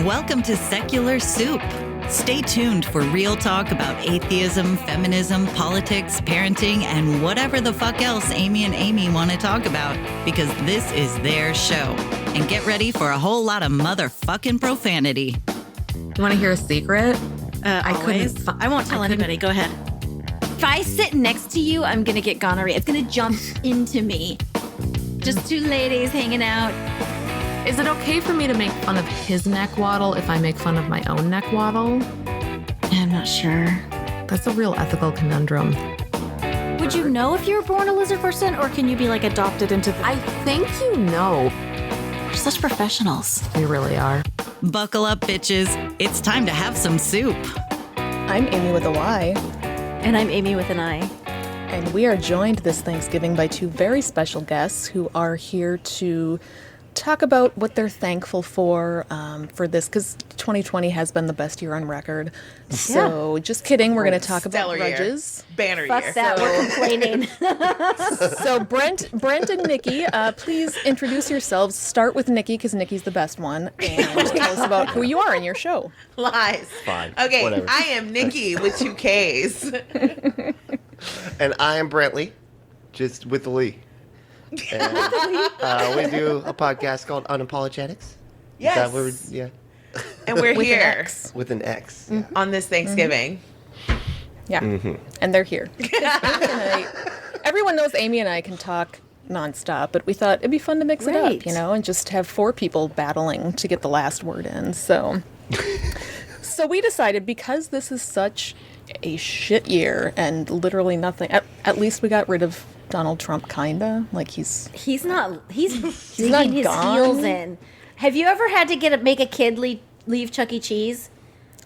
Welcome to Secular Soup. Stay tuned for real talk about atheism, feminism, politics, parenting, and whatever the fuck else Amy and Amy want to talk about, because this is their show. And get ready for a whole lot of motherfucking profanity. You want to hear a secret? I won't tell anybody. Go ahead. If I sit next to you, I'm going to get gonorrhea. It's going to jump into me. Just two ladies hanging out. Is it okay for me to make fun of his neck waddle if I make fun of my own neck waddle? I'm not sure. That's a real ethical conundrum. Would you know if you were born a lizard person, or can you be like adopted into the... I think you know. We're such professionals. We really are. Buckle up, bitches. It's time to have some soup. I'm Amy with a Y. And I'm Amy with an I. And we are joined this Thanksgiving by two very special guests who are here to talk about what they're thankful for this, because 2020 has been the best year on record. So just kidding, we're going to talk about grudges. Banner Fuck year. that, we're complaining. So Brent and Nikki, please introduce yourselves. Start with Nikki, because Nikki's the best one, and tell us about who you are in your show. Lies. Fine. Okay, Whatever. I am Nikki with 2 Ks. And I am Brently, just with the Lee. And, we do a podcast called Unapologetix. Is Yes. that what yeah. And we're With an here X. With an X. Yeah. on this Thanksgiving. Yeah, and they're here. Everyone knows Amy and I can talk nonstop, but we thought it'd be fun to mix it up, Right. and just have 4 people battling to get the last word in. So we decided, because this is such a shit year and literally nothing, at least we got rid of Donald Trump, kinda. Like he's He's digging not his gone. heels in. Have you ever had to make a kid leave Chuck E. Cheese?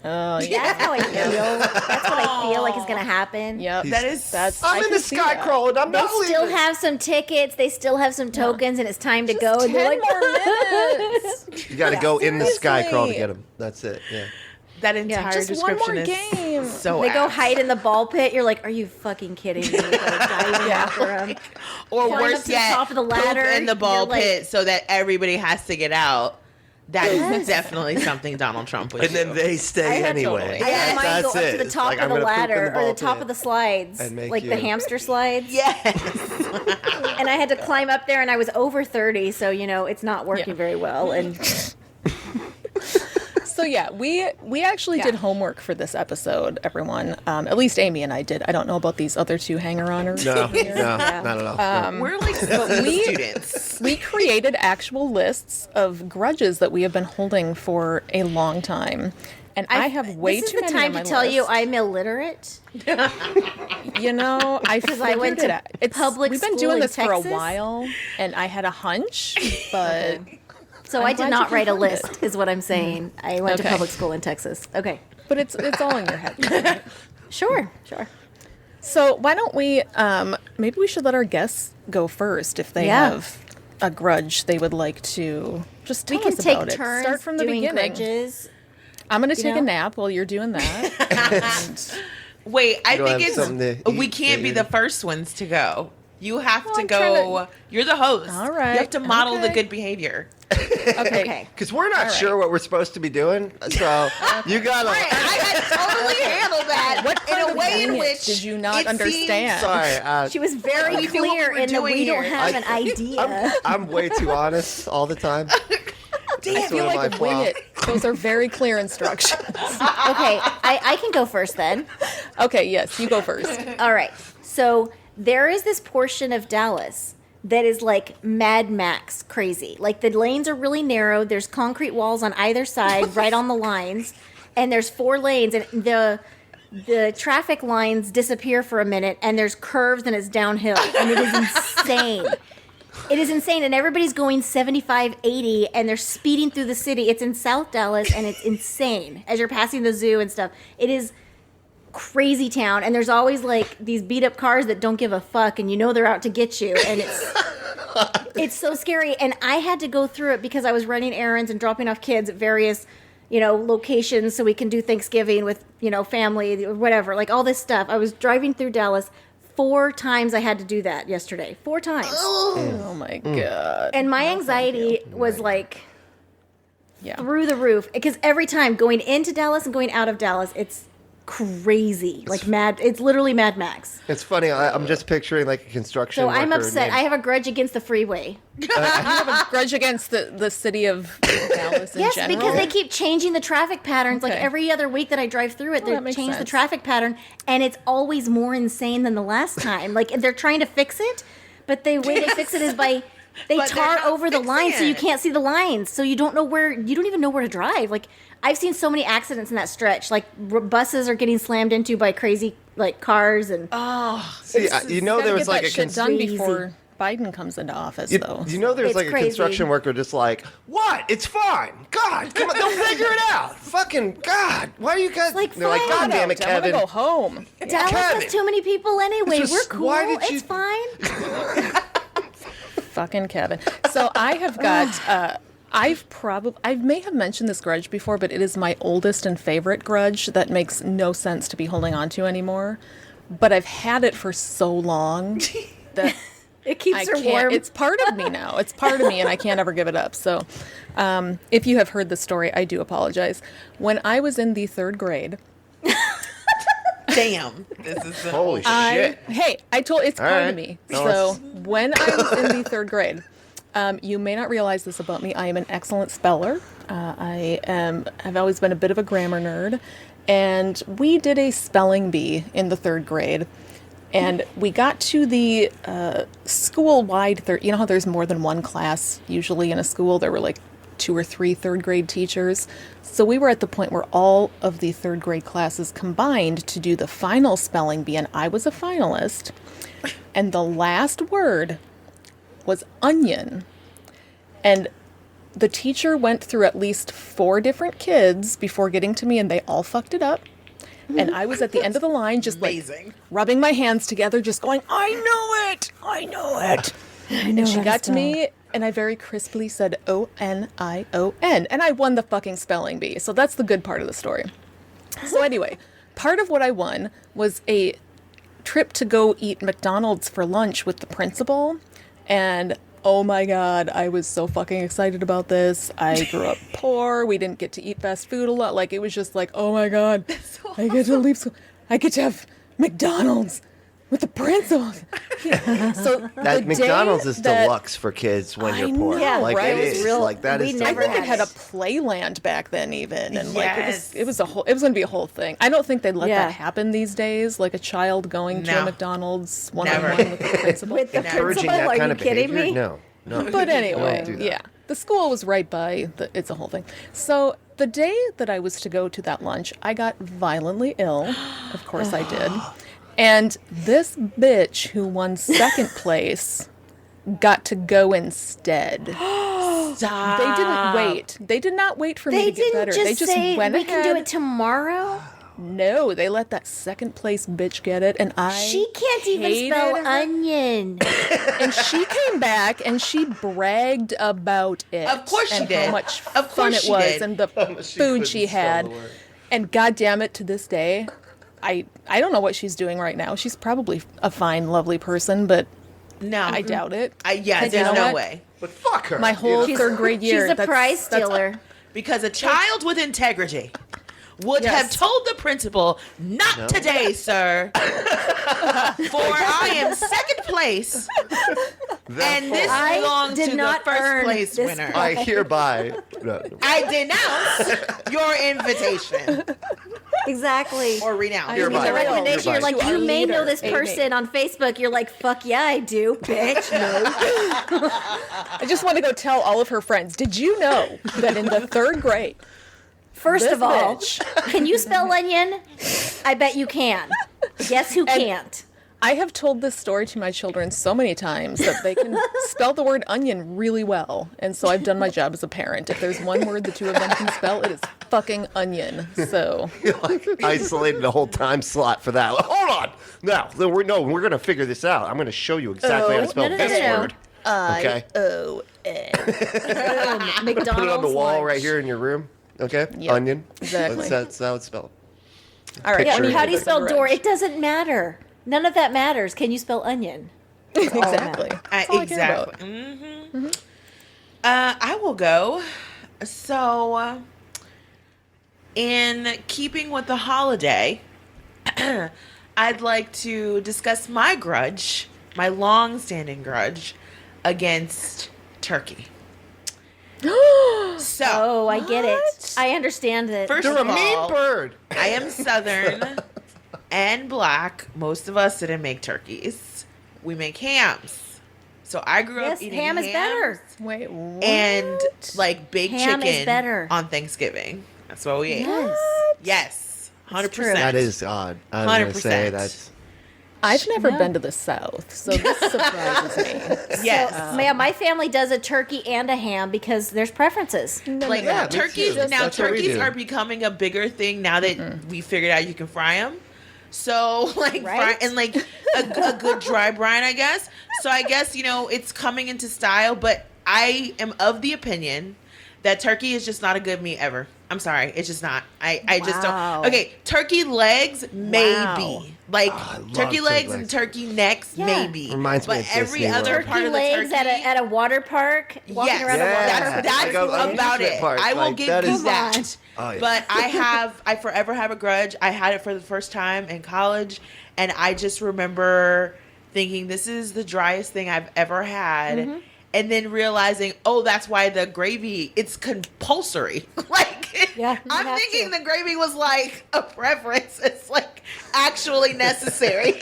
oh yeah. That's how I feel. That's what I feel like is going to happen. Yep. That's I'm in the sky crawling. I'm They not still leaving. have some tickets. They still have some tokens, and it's time to go. And 10 they're like, more minutes. You got to go in the sky crawl to seriously. get him. That's it. Yeah. that entire Just one description more is game. so they go apt. hide in the ball pit. You're like, are you fucking kidding me? Like, diving after them. Or Climb up worse to the yet, top of the ladder. poop in the ball You're like- pit so that everybody has to get out. That is definitely something Donald Trump would And do. then they stay anyway. I had mine go up to the It's top like, of I'm the gonna poop in ladder or ball the top pit of the slides, and make like the you- hamster slides. Yes. And I had to climb up there, and I was over 30, so it's not working very well. And So yeah, we actually did homework for this episode, everyone. At least Amy and I did. I don't know about these other 2 hanger-oners. No, not at all. No. We're like students. We created actual lists of grudges that we have been holding for a long time. And I have way this too is the many time on my to tell you list. I'm illiterate. I Because I went figured to it out. public We've been school doing in this for a Texas. while, and I had a hunch, but So I'm I glad did you not write a confirmed list, is what I'm saying. I went to Okay. public school in Texas. Okay. it's all in your head. Sure. So why don't we? Maybe we should let our guests go first if they have a grudge they would like to just tell We can us take about it. turns Start from the doing beginning. grudges. I'm going to take know? a nap while you're doing that. Wait, I don't think have something to we eat can't be later? the first ones to go. You have to I'm go. You're the host. All right, You have to model the okay. good behavior. Okay. Because we're not sure what we're supposed to be doing. So you got to. I totally handled that What in kind a of way in genius which did you not it understand? Sorry. She was very We knew what clear we were in that we doing don't here. have an idea. I'm way too honest all the time. I feel like wing it. Those are very clear instructions. Okay, I can go first then. Okay, yes, you go first. All right. So there is this portion of Dallas that is like Mad Max crazy. Like the lanes are really narrow. There's concrete walls on either side, right on the lines, and there's 4 lanes, and the traffic lines disappear for a minute, and there's curves, and it's downhill, and it is insane. It is insane, and everybody's going 75, 80, and they're speeding through the city. It's in South Dallas, and it's insane as you're passing the zoo and stuff. It is crazy town, and there's always like these beat up cars that don't give a fuck, and they're out to get you, and it's so scary. And I had to go through it because I was running errands and dropping off kids at various locations so we can do Thanksgiving with family or whatever, like all this stuff. I was driving through Dallas 4 times. I had to do that yesterday. 4 times. Oh my god. And my anxiety was like Yeah. through the roof. Because every time going into Dallas and going out of Dallas, it's crazy. Like mad. It's literally Mad Max. It's funny. I'm just picturing like a construction. So I'm worker upset. I have a grudge against the freeway. You have a grudge against the city of Dallas in Yes, general? because they keep changing the traffic patterns. Like Okay. every other week that I drive through it, that they makes change the sense. traffic pattern, and it's always more insane than the last time. Like they're trying to fix it, but the way they fix it is by they But they're tar not over the fixing lines, so you it. can't see the lines, so you don't even know where to drive. Like I've seen so many accidents in that stretch. Like buses are getting slammed into by crazy like cars and. See, you know Gotta there was get like that a shit done Crazy. before Biden comes into office, You, though. you know there's It's like a crazy. construction worker just like, what? It's fine. God, come on, they'll figure it out. Fucking God, why are you guys? Like, they're like, fine. God damn it, I want to Kevin. go home. Dallas Kevin. has too many people anyway. It's just- We're cool. why did you- It's fine. Fucking Kevin. So I have got. I may have mentioned this grudge before, but it is my oldest and favorite grudge that makes no sense to be holding on to anymore. But I've had it for so long that It keeps I her can't. warm. It's part of me now. It's part of me, and I can't ever give it up. So, if you have heard the story, I do apologize. When I was in the 3rd grade, Damn. This is the Holy shit. I told it's All part right. of me. No, So it's- when I was in the 3rd grade, you may not realize this about me. I am an excellent speller. I've always been a bit of a grammar nerd, and we did a spelling bee in the 3rd grade. And we got to the school-wide you know how there's more than one class usually in a school? There were like 2 or 3 3rd grade teachers. So we were at the point where all of the 3rd grade classes combined to do the final spelling bee, and I was a finalist. And the last word was onion. And the teacher went through at least 4 different kids before getting to me, and they all fucked it up. And I was at the end of the line just Amazing. like rubbing my hands together, just going, I know it! I know it! And she got to me, and I very crisply said O-N-I-O-N. And I won the fucking spelling bee. So that's the good part of the story. So anyway, part of what I won was a trip to go eat McDonald's for lunch with the principal. And oh my God, I was so fucking excited about this. I grew up poor. We didn't get to eat fast food a lot. Like, it was just like, oh my God, I get to leave school. I get to have McDonald's with the principal. So That the McDonald's day is that- deluxe for kids when I you're poor. know, like right? it It was is. real- Like that we is never I deluxe. think it had a Yes. playland back then, even, and like Yes. it was going to be a whole thing. I don't think they'd let Yeah. that happen these days. Like a child going to a No. McDonald's Never. one-on-one with the principal. With the Encouraging principal? that Are kind you of kidding behavior? me? No. But anyway, Don't do that. yeah, the school was right by. It's a whole thing. So the day that I was to go to that lunch, I got violently ill. Of course, I did. And this bitch who won 2nd place got to go instead. Stop. They didn't wait. They did not wait for me They to get didn't better. just They just say went we ahead. can do it tomorrow. No, they let that 2nd place bitch get it, and I She can't even hated spell her. onion. And she came back and she bragged about it. Of course she and did. How much Of fun course it she was, did. and the she food she couldn't spell had. the word. And God damn it, to this day, I don't know what she's doing right now. She's probably a fine, lovely person, but No. I doubt it. Yeah, But you there's know no what? way. But fuck her. My whole you know? 3rd grade year. She's a that's- prize that's- stealer. Because a child with integrity would Yes. have told the principal, not today, sir. For I am 2nd place, and this I belongs did to not the 1st earn place this winner. I hereby. No. I denounce your invitation. Exactly. Or renounce. I You're mean, right. Your You're recommendation, you're like, To our you may know leader, this Amy. person on Facebook. You're like, fuck yeah, I do, bitch. No. I just want to go tell all of her friends. Did you know that in the 3rd grade, First this of all, bitch- can you spell onion? I bet you can. Guess who can't? I have told this story to my children so many times that they can spell the word onion really well. And so I've done my job as a parent. If there's one word the 2 of them can spell, it is fucking onion. So Like isolated the whole time slot for that. Hold on. We're going to figure this out. I'm going to show you exactly how to spell no, this no. word. Okay. McDonald's Put it on the wall lunch. right here in your room. Okay. Yep, Onion. exactly. That's how it's spelled. all right. Yeah, Picture how do you it. spell door? It doesn't matter. None of that matters. Can you spell onion? Exactly. That's all I care about. Exactly. I will go. So, in keeping with the holiday, I'd like to discuss my grudge, my long-standing grudge, against turkey. So, Oh, I get it. I understand it. first They're of a mean all, bird. I am Southern and Black. Most of us didn't make turkeys. We make hams. So I grew up Yes, eating ham is better. Wait, what? and like baked Ham is chicken better. on Thanksgiving. That's what we ate. Yes. Yes, 100%. true. That is odd. I'm going to say 100%. that's... I've never No. been to the South, so this surprises me. Yes. Yeah, my family does a turkey and a ham because there's preferences. Like Yeah, me turkeys too. now, That's what we turkeys do. are becoming a bigger thing now that we figured out you can fry them. So like Right? fry and like a good dry brine, I guess. So I guess it's coming into style, but I am of the opinion that turkey is just not a good meat ever. I'm sorry, it's just not. I just Wow. don't. Okay, turkey legs maybe. Wow. Like I love turkey legs and legs. turkey necks Yeah. maybe. Reminds me but of every Disney other World. part Turkey of the legs turkey at a water park, walking Yes, around a water Yeah. park. with that's Like a turkey about legs. it. park, I will like, give that you is- that. Oh, yeah. But I forever have a grudge. I had it for the first time in college, and I just remember thinking this is the driest thing I've ever had. Mm-hmm. And then realizing, oh, that's why the gravy, it's compulsory. Like, Yeah, you I'm have thinking to. the gravy was like a preference. It's like actually necessary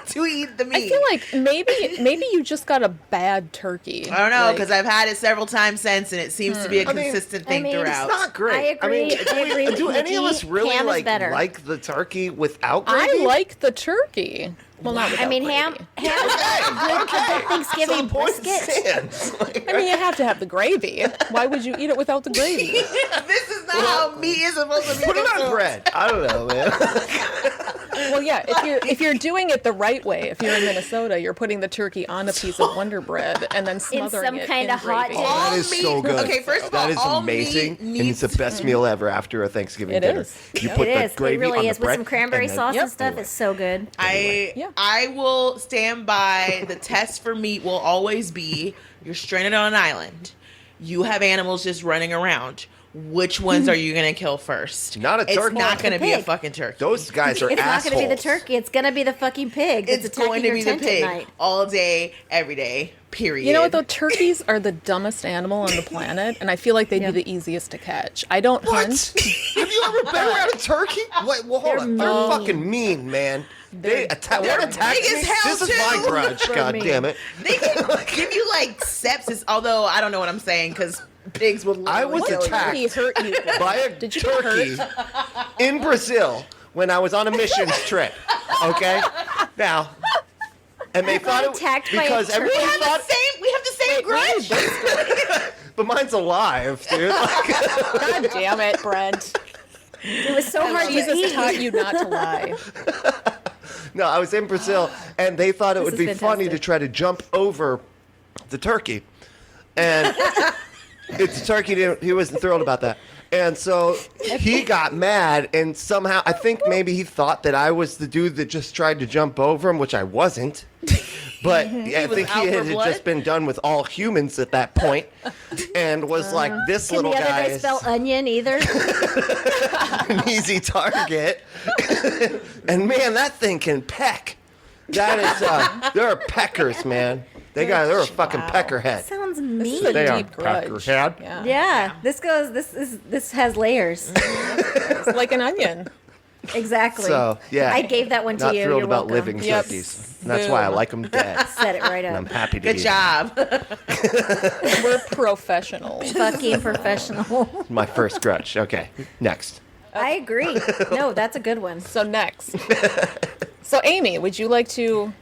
to eat the meat. I feel like maybe you just got a bad turkey. I don't know, Like, because I've had it several times since, and it seems to be a I mean- consistent I thing mean, it's throughout. It's not great. I agree. I agree with Do any of Nikki. us really Ham is better. like the turkey without gravy? I like the turkey. Well, not I without mean, gravy. ham is a good Thanksgiving So the point brisket. stands. Like, I mean, you have to have the gravy. Why would you eat it without the gravy? This is not how meat is supposed to be. put it on consumed. bread. I don't know, man. Well, yeah, if you're doing it the right way, if you're in Minnesota, you're putting the turkey on a piece of Wonder Bread and then smothering some it kind in of hot gravy. dish. All That is meat- so good. okay, first of that all, is all amazing, meat and it's the best meal ever after a Thanksgiving It dinner. is. You Yeah. put It the is. It gravy really on is the with bread some cranberry and the- sauce Yep. and stuff. It's so good. Yeah. I will stand by the test for meat will always be you're stranded on an island. You have animals just running around. Which ones are you going to kill first? Not a It's turkey. not going to be a pig. fucking turkey. Those guys are It's not assholes. going to be the turkey. It's going to be the fucking pig. It's attacking going to your be the tent at pig night. all day, every day, period. You know what, though? Turkeys are the dumbest animal on the planet, and I feel like they'd Yeah. be the easiest to catch. I don't What? hunt. Have you ever been around a turkey? Wait, well, hold on. They're mean. fucking mean, man. They attack. they're What attack? big as hell, This is my too. grudge. God damn it. They can give you like sepsis, although I don't know what I'm saying because pigs will I literally was kill you. attacked. Turkey hurt you. By a Did you get turkey in Brazil when I was on a missions trip. Okay, now, and they thought it attacked by a because turkey? everybody We have thought, the same grudge. but mine's alive, dude. Like, God damn it, Brent. It was so hard to Jesus eat. taught you not to lie. no, I was in Brazil, and they thought it This would is be funny to fantastic. try to jump over the turkey, and it's a turkey. He wasn't thrilled about that. And so he got mad, and somehow I think maybe he thought that I was the dude that just tried to jump over him, which I wasn't. But I was think out he for had blood? just been done with all humans at that point, and was like, "This Can little the other guy guy is spell onion either? an easy target." And man, that thing can peck. That is, they're peckers, man. They're a fucking peckerhead. Sounds This is a mean. They are deep grudge. peckerhead. Yeah. Yeah, this has layers. It's like an onion. Exactly. So yeah, I gave that one to Not you. thrilled You're about welcome. living Yep. turkeys. And that's why I Boom. like them dead. Set it right And I'm up. happy to Good eat job. We're professionals. Fucking professional. them. My first grudge. Okay, next. I agree. No, that's a good one. So next. So Amy, would you like to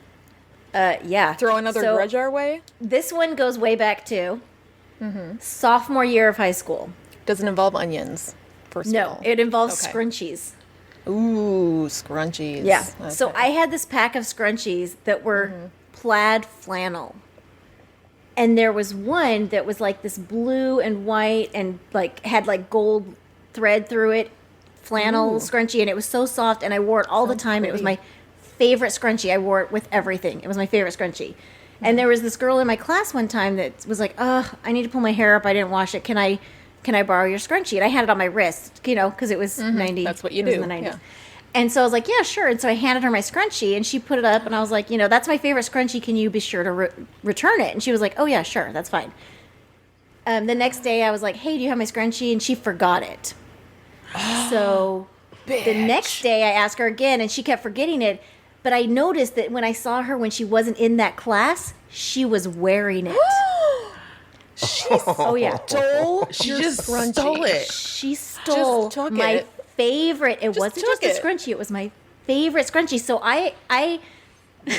Yeah. throw another So, grudge our way? This one goes way back to sophomore year of high school. Does it involve onions? First of No, all. it involves Okay. scrunchies. Ooh, scrunchies. Yeah. So Okay. I had this pack of scrunchies that were plaid flannel. And there was one that was like this blue and white and like had like gold thread through it, flannel scrunchie, and it was so soft and I wore it all the time. It was my favorite scrunchie. I wore it with everything. It was my favorite scrunchie. And there was this girl in my class one time that was like, "Oh, I need to pull my hair up. I didn't wash it. Can I can I borrow your scrunchie? And I had it on my wrist, because it was 90. That's what you it was do, in the 90s. yeah. And so I was like, yeah, sure. And so I handed her my scrunchie, and she put it up, and I was like, that's my favorite scrunchie. Can you be sure to return it? And she was like, oh, yeah, sure. That's fine. The next day, I was like, hey, do you have my scrunchie? And she forgot it. So the next day, I asked her again, and she kept forgetting it. But I noticed that when I saw her when she wasn't in that class, she was wearing it. Oh, yeah. She just stole it. She stole Just took my it. favorite. It wasn't took just a it. scrunchie. It was my favorite scrunchie. So I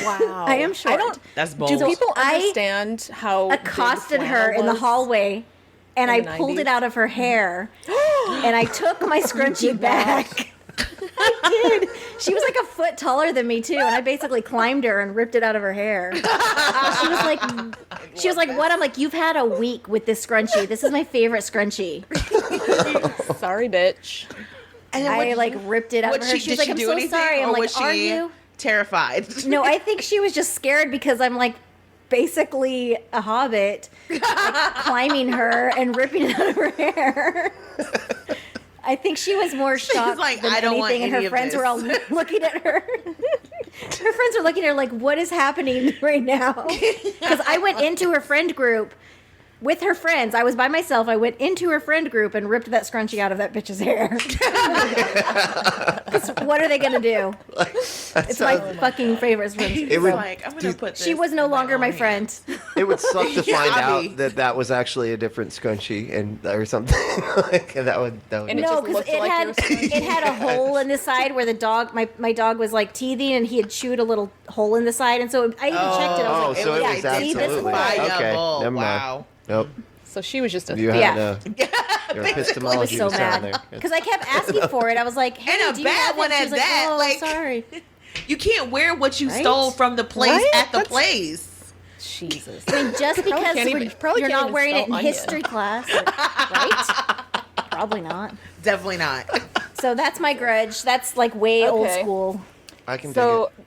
Wow. I am short. That's bold. Do people I understand how accosted big her flannel in the was? hallway, and I in the pulled 90s? it out of her hair, and I took my scrunchie back. I did. She was like a foot taller than me too, and I basically climbed her and ripped it out of her hair. She was like, "What?" I'm like, "You've had a week with this scrunchie. This is my favorite scrunchie." Sorry, bitch. And then I ripped it out of her. She was like, "I'm so sorry." I'm or like, was "Are she you?" terrified? No, I think she was just scared because I'm like basically a hobbit, climbing her and ripping it out of her hair. I think she was more shocked like, than I don't want anything, and any her of friends this. were all looking at her. Her friends were looking at her like, "What is happening right now?" Because I went into her friend group with her friends. I was by myself. I went into her friend group and ripped that scrunchie out of that bitch's hair. 'Cause what are they gonna do? It's my fucking favorite scrunchie. It would- like, I'm gonna put this. She was no in longer own my hand. friend. It would suck to Yeah, find Abby. out that was actually a different scrunchie and or something. That would. And it No, just because looked it like had your scrunchie. it had a hole in the side where the dog, my dog was like teething, and he had chewed a little hole in the side, and so I even checked it. I Oh, was like, so it yeah, was see this absolutely hole? okay. Viable. Never mind. Wow. Nope. So she was just a You Yeah. had your I was epistemology so was down mad there. because I kept asking for it. I was like, "Hey, And a do you bad have it?" one She at was like, that, "Oh, like- sorry." You can't wear what you Right? stole from the place Right? at the That's- place. Jesus. I mean, just because can't even- probably you're can't not even wearing it in spell onion. history class, right? Probably not. Definitely not. So that's my grudge. That's like way old Okay. school. I can So dig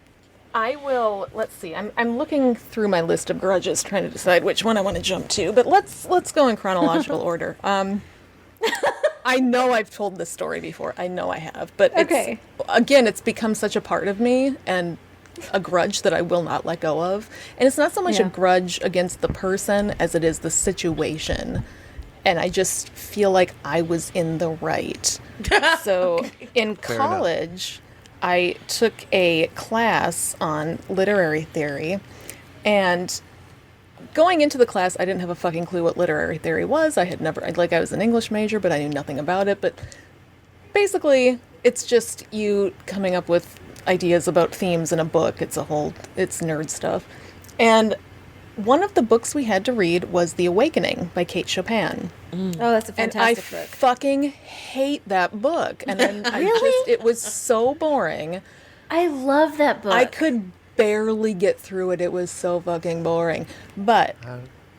I will. Let's see. I'm looking through my list of grudges, trying to decide which one I want to jump to. But let's go in chronological order. I know I've told this story before. I know I have. But Okay. It's become such a part of me and a grudge that I will not let go of. And it's not so much a Yeah. grudge against the person as it is the situation. And I just feel like I was in the right. So in enough. college, I took a class on literary theory, and going into the class, I didn't have a fucking clue what literary theory was. I was an English major, but I knew nothing about it. But basically, it's just you coming up with ideas about themes in a book. It's nerd stuff. And one of the books we had to read was The Awakening by Kate Chopin. Oh, that's a And I fantastic book. fucking hate that book. And then Really? it was so boring. I love that book. I could barely get through it. It was so fucking boring. But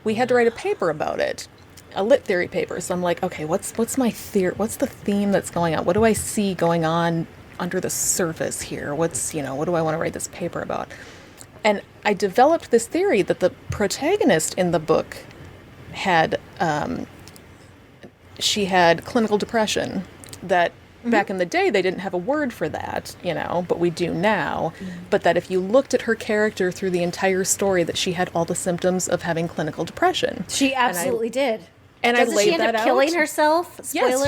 we had to write a paper about it, a lit theory paper. So I'm like, okay, what's my theory? What's the theme that's going on? What do I see going on under the surface here? What do I want to write this paper about? And I developed this theory that the protagonist in the book had, she had clinical depression. That back in the day they didn't have a word for that, but we do now. But that if you looked at her character through the entire story, that she had all the symptoms of having clinical depression. She absolutely did. And Doesn't I laid she end that up out. killing herself? Spoiler.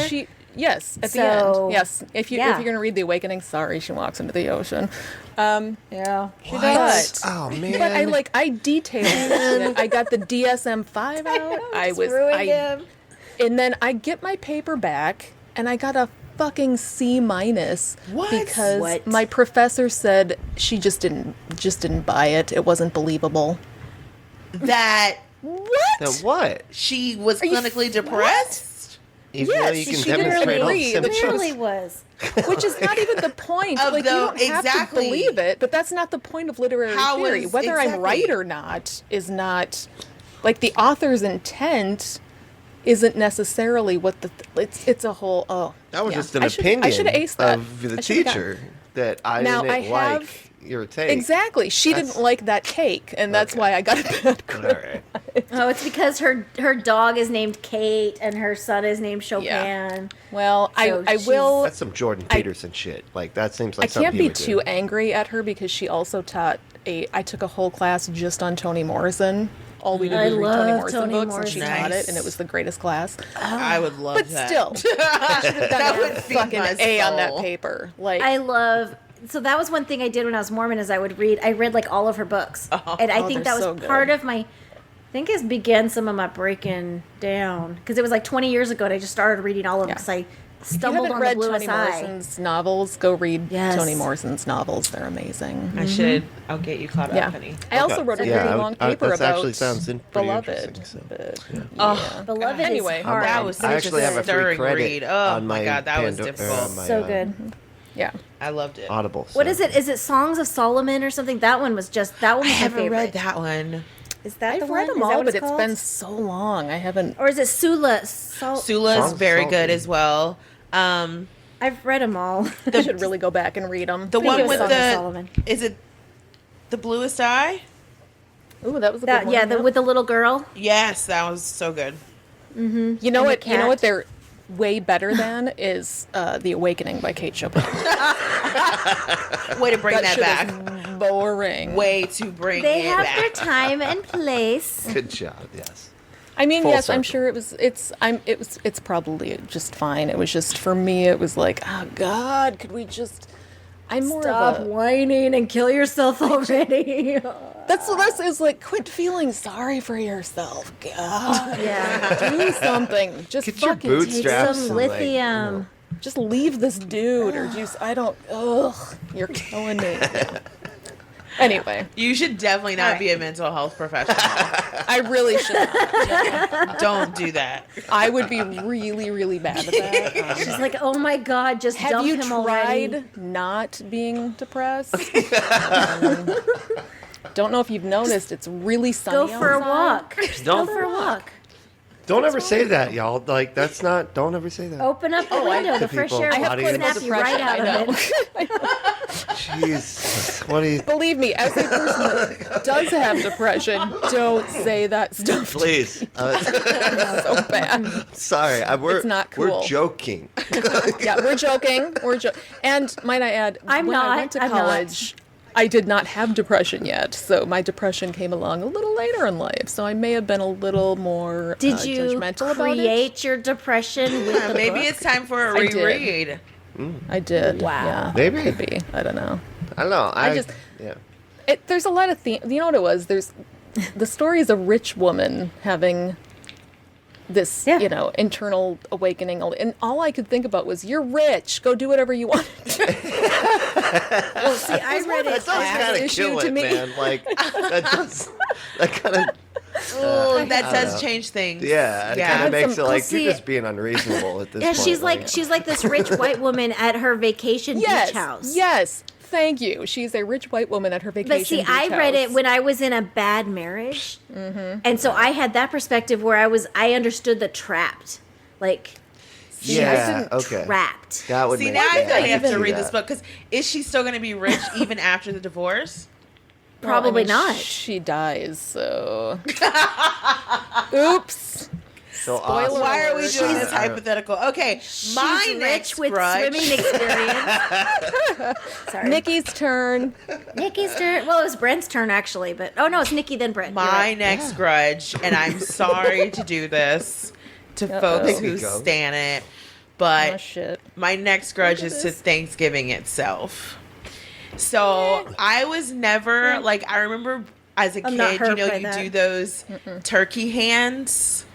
Yes, at the So, end. Yes, if you're yeah. going to read The Awakening, sorry, she walks into the ocean. Yeah. She What? does. Oh man. But I detailed it. I got the DSM-5 out. I was Screwing him. and then I get my paper back, and I got a fucking C-, What? because What? my professor said she just didn't buy it. It wasn't believable. That Now what? she was you- clinically depressed? Even though you she can didn't demonstrate all the agree. symptoms. It really was. Which is not even the point. Of Like, you the- don't have exactly. to believe it, but that's not the point of literary How theory. is- Whether I'm right exactly. or not is not, like, the author's intent isn't necessarily what it's a whole, That was yeah. just an I opinion should have aced that. of the I should've gotten- teacher that I Now, didn't I have- like your take. Exactly. She That's- didn't like that cake, and that's Okay. why I got a bad All right. Oh, it's because her dog is named Kate and her son is named Chopin. Well, So I she's- will. That's some Jordan Peterson shit. Like that seems like I something can't he be would do. too angry at her because she also taught I took a whole class just on Toni Morrison. All we did I was read Toni love Morrison Toni books, and she Morrison. taught Nice. it, and it was the greatest class. I would love But that. still, I should have That done would a feed fucking my A on that soul. paper. Like, I love. So that was one thing I did when I was Mormon is I read like all of her books, and I Oh, think they're that was so good. part of my. I think it began some of my breaking down because it was like 20 years ago, and I just started reading all of them Yeah. because I if you stumbled haven't on the read bluest Toni eye. Morrison's novels, go read Yes. Toni Morrison's novels. They're amazing. I should. I'll get you caught Yeah. up, honey. I also Okay. wrote a Yeah, pretty I would- long paper that about actually sounds pretty Beloved. interesting, so, But, yeah. Oh, Beloved Anyway, is hard. that was I actually have a free stirring credit read. Oh on my god, that was difficult. so good. yeah. I loved it. Audible. What so. is it? Is it Songs of Solomon or something? That one was that I one was my haven't favorite. read that one. Is that the I've one? read them Is that all, what but it's called? been so long. I haven't. Or is it Sula? Sula Songs is of very Solomon. good as well. I've read them all. I should really go back and read them. The think it one was with Songs of the Solomon. is it the bluest eye? Ooh, that was a That good one. yeah, with the little girl. Yes, that was so good. You know and the what? You know what? cat. They're way better than is The Awakening by Kate Chopin. Way to bring that, shit back. is boring. Way to bring They it have back. their time and place. Good job. Yes. I mean, Full yes, I'm circle. sure it was. It's probably just fine. It was just for me. It was like, oh God, could we just? I'm more Stop of a. whining and kill yourself already. That's is like quit feeling sorry for yourself. God, yeah. do something. Just Get your fucking boots take straps Some and, like, lithium. Just leave this dude or just I don't. Ugh, you're killing me. Anyway, You should definitely not be a mental health professional. I really should not. Don't do that. I would be really, really bad at that. She's like, oh my god, just Have dump you him tried already. not being depressed? Don't know if you've noticed. It's really sunny Go for a outside. walk. Go for a walk. Don't ever say that, y'all. Like that's not. Don't ever say that. Open up the window. The to fresh people. air I will have quite a bit snap of you right depression, out I of it. Jesus. What do you? Believe me, as a person that does have depression, don't say that stuff. Please. So bad. Sorry. We're It's not We're cool. joking. Yeah, we're joking. And might I add, I'm when not. I went to I'm not. college, I did not have depression yet. So my depression came along a little later in life. So I may have been a little more Did you judgmental about it. create your depression with the Maybe book? it's time for a I did. reread. I did. Wow. Yeah, Maybe. could be. I don't know. I don't know. I just- Yeah. There's a lot of themes. You know what it was? There's the story is a rich woman having this, Yeah. internal awakening. And all I could think about was, you're rich. Go do whatever you want. Well, see, I read That it. does kind of issue kill to it, me. man. Like that does. That kind of. Oh, that does change things. Yeah. It Yeah. kind of makes it like see- you're just being unreasonable at this Yeah, point. she's like this rich white woman at her vacation Yes. beach house. Yes. Thank you. She's a rich white woman at her vacation. But see, beach I read it house. when I was in a bad marriage, and so I had that perspective where I understood the trapped, like Yeah. Okay. trapped. That would See, make now I sense. feel like I have to see read that. this book because is she still going to be rich even after the divorce? Well, I Probably mean, not. She dies, so. Oops. So Spoiler awesome. Why are we doing She's- this hypothetical? Okay, my She's next rich with grudge. swimming experience. Sorry, Nikki's turn. Nikki's turn. Well, it was Brent's turn actually, but oh no, it's Nikki then Brent. You're My right. next grudge, and I'm sorry to do this to folks Here who we go. stan it, Oh, but shit. my next grudge is to Thanksgiving itself. So I was never like, I remember as a I'm not kid, hurt by you that. do those turkey hands.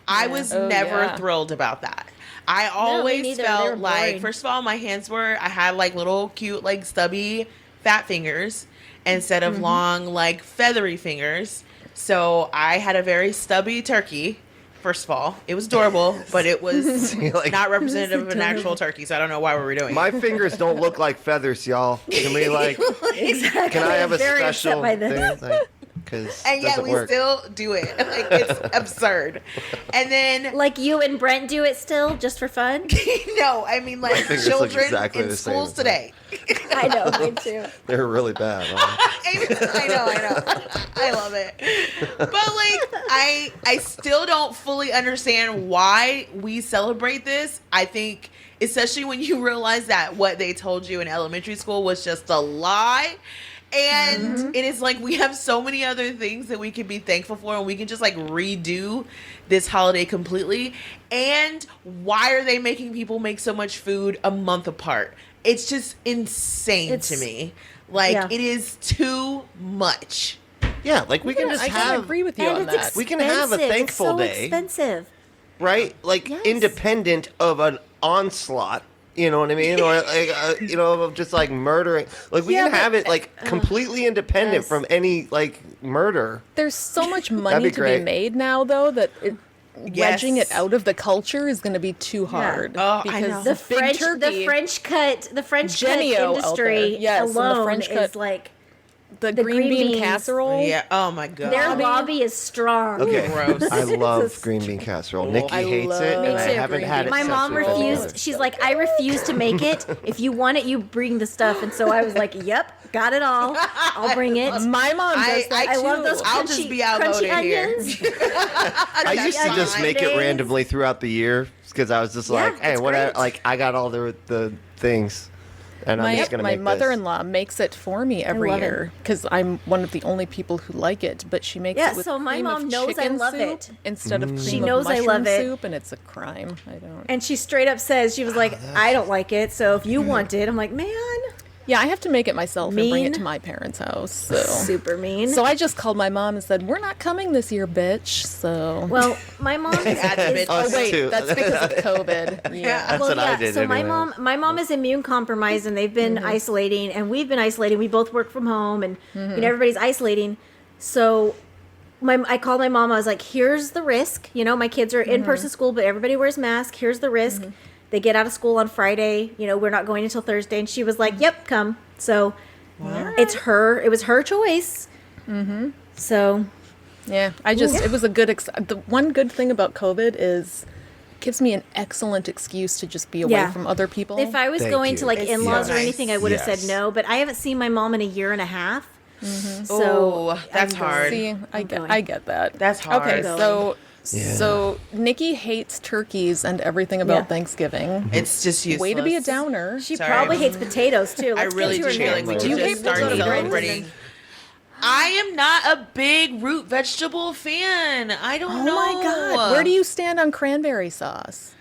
I was Oh, never yeah. thrilled about that. I always neither. They were felt like, boring. first of all, my hands I had like little cute, like stubby, fat fingers instead Mm-hmm. of long, like feathery fingers. So I had a very stubby turkey. First of all, it was adorable, but it was Like- not representative of an actual turkey. So I don't know why we were doing it. My fingers don't look like feathers, y'all. Can we like? Exactly. Can I have a Very special upset by thing? this. Like, because And yet we work. still do it. Like, it's absurd. And then, Like you and Brent do it still just for fun? no, I mean, like, fingers look children exactly in the same schools as today. I know, me too. They're really bad. Huh? I know. I love it. But, like, I still don't fully understand why we celebrate this. I think, especially when you realize that what they told you in elementary school was just a lie. And it is like we have so many other things that we can be thankful for, and we can just like redo this holiday completely. And why are they making people make so much food a month apart? It's just insane to me. Like, yeah. it is too much. Yeah, like we can Yeah, just I have, can agree with you And on it's that. expensive. We can have a thankful it's so day. expensive. right? Like Yes. independent of an onslaught. You know what I mean? Or like, of just like murdering. Like we can have it like completely independent yes. from any like murder. There's so much money be to great. be made now, though, that wedging it out of the culture is going to be too hard. Oh, I because know. The big French cut Genio out industry there. Yes, and the alone French is cut- like the the green green bean beans. casserole. Yeah. Oh my god. their lobby is strong. Okay, Gross. I love It's- green bean casserole. Nikki I hates love- it, Me and I too, haven't green had it. bean. My since mom we've been refused. together. She's like, I refuse to make it. If you want it, you bring the stuff. And so I was like, yep, got it all. I'll bring it. My mom does that I love those I'll crunchy, just be crunchy outvoted here. onions. I used to just make it days. randomly throughout the year because I was just Yeah, like, hey, it's what? great. Like I got all the things, and I'm just gonna my make mother-in-law makes it for me every love it. year because I'm one of the only people who like it. But she makes Yeah, it with so my cream mom of knows I chicken love soup it. instead of cream She of knows I mushroom love it. soup, and it's a crime. I don't. And she straight up says, she was like, I don't like it. So if you want it, I'm like, man, Yeah, I have to make it myself and bring Mean. it to my parents' house. So. super mean. So I just called my mom and said, "We're not coming this year, bitch." So. well, my mom is, bitch. Us oh wait, too. that's because of COVID. Yeah. That's what I did. So my anyways. mom is immune compromised, and they've been isolating, and we've been isolating. We both work from home, and you know everybody's isolating. So I called my mom. I was like, "Here's the risk. You know, my kids are in person school, but everybody wears masks. Here's the risk. They get out of school on Friday. You know, we're not going until Thursday." And she was like, "Yep, come." So it's her. It was her choice. So Yeah, it was a good. The one good thing about COVID is it gives me an excellent excuse to just be away Yeah. from other people. if I was Thank going you. to like It's in-laws so or nice. anything, I would have Yes. said no. But I haven't seen my mom in a year and a half. So Oh, that's I'm hard. See, I going. get that. That's hard. Okay, Going. so Nikki hates turkeys and everything about Yeah. Thanksgiving. It's just useless. Way to be a downer. She Sorry. probably hates potatoes too. I Let's really get do to her feel like we now. should you just hate start potatoes? celebrating. I am not a big root vegetable fan. I don't Oh know. my god, where do you stand on cranberry sauce?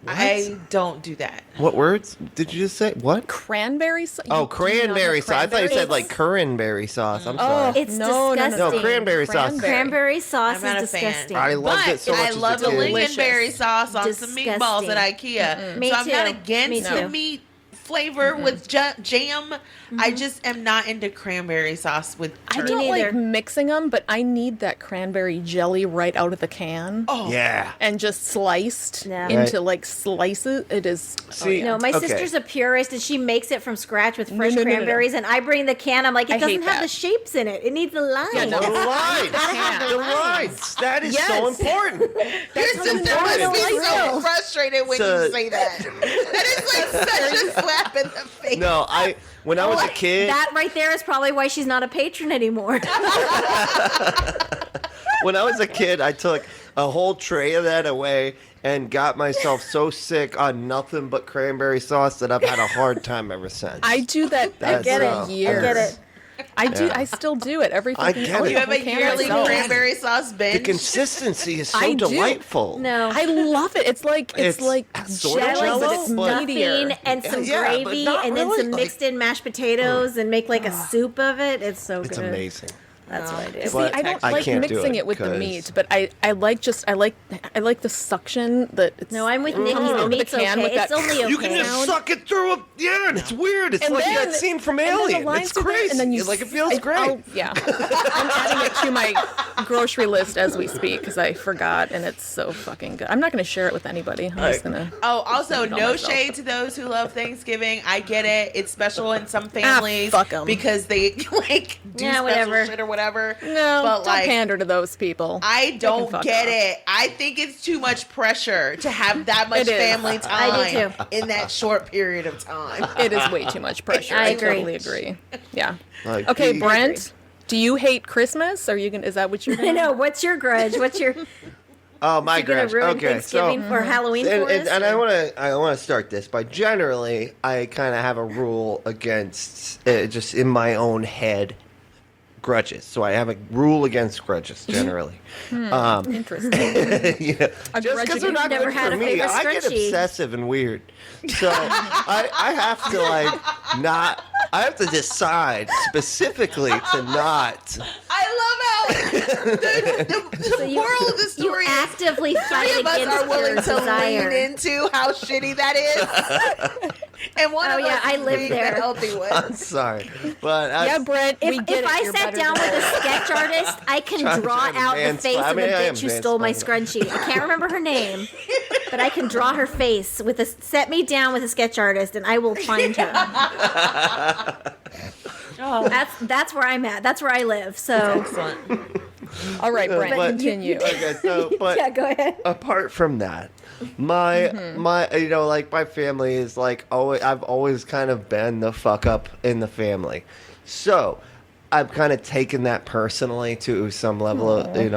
I don't do that. What words did you just say? What? Cranberry sauce? Oh, cranberry sauce. I thought you said like cranberry sauce. I'm sorry. It's No, disgusting. No, cranberry sauce. Cranberry sauce I'm not is a fan. disgusting. I loved it so much I as a love the kid. lingonberry sauce on some Disgusting. meatballs at IKEA. Me So I'm not too. against Me the too. meat flavor with jam. I just am not into cranberry sauce with I turkey. don't neither. like mixing them, but I need that cranberry jelly right out of the can. Oh, Yeah. And just sliced Yeah. into like slices. It is. See, No, my okay. sister's a purist, and she makes it from scratch with fresh no, no, no. cranberries. And I bring the can. I'm like, I it doesn't hate have that. the shapes in it. It needs the lines. Yeah, no. The lines. can. The lines. That is so Yes. important. Your sister important. must be so Real. frustrated when So- you say that. That is like such a slap in the face. No, when I was a kid, That right there is probably why she's not a patron anymore. when I was a kid, I took a whole tray of that away and got myself so sick on nothing but cranberry sauce that I've had a hard time ever since. I do that That's, every uh, year. I get it. I do. Yeah. I still do it every. I fucking- get I'll it. eat You have a whole can yearly myself. cranberry sauce the binge. consistency is so I do. delightful. No. I love it. It's like It's like sort of I like jello, but some it's Jello, meatier. stuffing and some Yeah, but gravy, not and then really, some like- mixed in mashed potatoes, and make like a soup of it. It's so It's good. amazing. That's what I do. See, But I don't I like can't do mixing it it with the 'cause- meat, but I like the suction that. It's, No, I'm with Nikki. comes out The of meat's can okay. with It's that- only okay. You can just suck it through and it's weird. It's And like then- that scene from and then the Alien. lines It's are there, crazy. and then you like it feels great. Yeah, I'm adding it to my grocery list as we speak because I forgot, and it's so fucking good. I'm not going to share it with anybody. I'm just gonna. Oh, also, Eat all no myself. shade to those who love Thanksgiving. I get it. It's special in some families fuck 'em. because they like do Yeah, special whatever. shit or whatever. No, but don't like, pander to those people. I don't fuck get off. it. I think it's too much pressure to have that much It is. family time I do too. in that short period of time. It is way too much pressure. I I agree. totally agree. Yeah. Like, Okay, he- Brent, do you hate Christmas? Are you gonna? Is that what you're I gonna? know. What's your grudge? What's your? Oh, my You gonna grudge. ruin Okay, Thanksgiving so for Halloween for us? and I want to start this by generally I kind of have a rule against just in my own head grudges. So I have a rule against grudges generally. Interesting. You know, A just grudge because they're not Never good had for a me, favorite I get scrunchie. obsessive and weird. So I have to like not. I have to decide specifically to not. I love how the you- moral of the You story is actively fight three of us against are willing your to desire. lean into how shitty that is. And one Oh, of yeah, us I is live being there. the healthy one. I'm sorry, but I, Yeah, Brent, we If, get if it. I You're sat better down than with us. a sketch artist, I can Trying draw to out the mansplain. face I of mean, the I am bitch who stole my mansplaining. scrunchie. I can't remember her name, but I can draw her face with a. Set me down with a sketch artist, and I will find her. That's where I'm at. That's where I live. So Excellent. All right, Brent, but- continue. Okay, so but yeah, go ahead. apart from that, my you know, like my family is like always. I've always kind of been the fuck up in the family, so I've kind of taken that personally to some level of you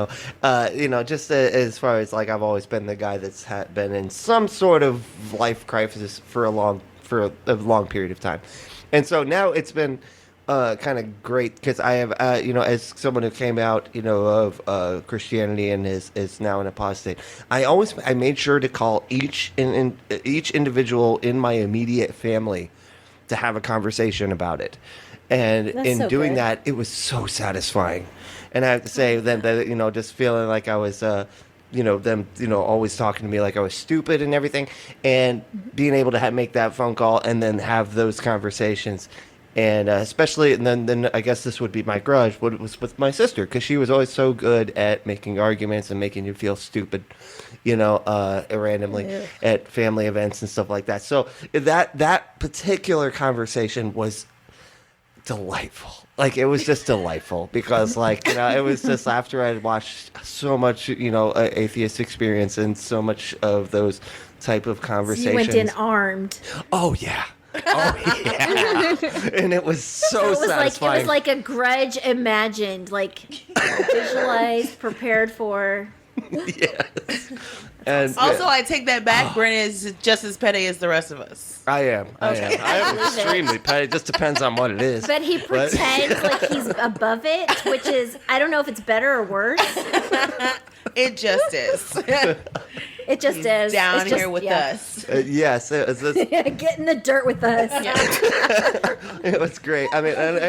know, just as far as like I've always been the guy that's been in some sort of life crisis for a long period of time, and so now it's been. Kind of great because I have, you know, as someone who came out, you know, of Christianity and is now an apostate, I made sure to call each individual in my immediate family to have a conversation about it, and That's in so doing good. that, it was so satisfying, and I have to say that you know, just feeling like I was. You know, them, you know, always talking to me like I was stupid and everything, and being able to make that phone call and then have those conversations. And especially, and then I guess this would be my grudge, what it was with my sister, because she was always so good at making arguments and making you feel stupid, you know, randomly at family events and stuff like that. So that particular conversation was delightful. Like, it was just delightful because, like, you know, it was just after I had watched so much, you know, atheist experience and so much of those type of conversations. You went in armed. Oh, yeah. Oh, yeah. And it was so satisfying. It was like a grudge imagined, like visualized, prepared for. Yes. And Also, I take that back. Brent is just as petty as the rest of us. I am. I am believe it. extremely petty. It just depends on what it is. But he pretends like he's above it, which is, I don't know if it's better or worse. It just is. It just is. Down It's just- here with yeah. us. Yes, it was. Get in the dirt with us. It was great. I mean, and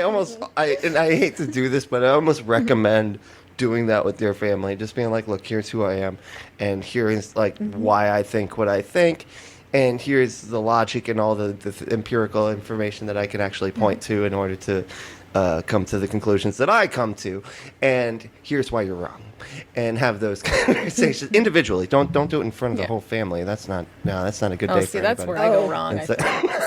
I hate to do this, but I almost recommend doing that with your family. Just being like, look, here's who I am, and here's like why I think what I think, and here's the logic and all the empirical information that I can actually point to in order to come to the conclusions that I come to, and here's why you're wrong, and have those conversations individually. Don't do it in front of the whole family. That's not a good day. Oh, for see, that's anybody. where I go wrong. And so-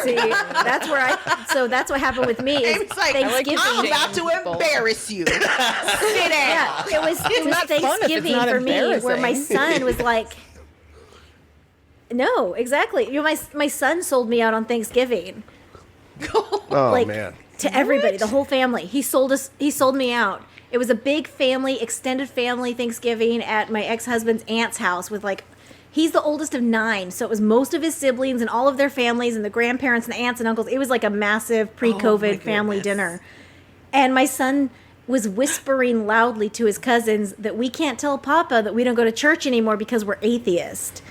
See, that's where that's what happened with me. Is It's like, Thanksgiving. I'm about to people. embarrass you. Sit down. Yeah, it was not fun if it's Thanksgiving not for me where my embarrassing. son was like, no, exactly. You know, my son sold me out on Thanksgiving. Oh Like, man. to everybody, the whole family. He sold me out. It was a big family, extended family Thanksgiving at my ex-husband's aunt's house with like, he's the oldest of 9, so it was most of his siblings and all of their families and the grandparents and the aunts and uncles. It was like a massive pre-COVID family dinner. And my son was whispering loudly to his cousins that we can't tell Papa that we don't go to church anymore because we're atheist.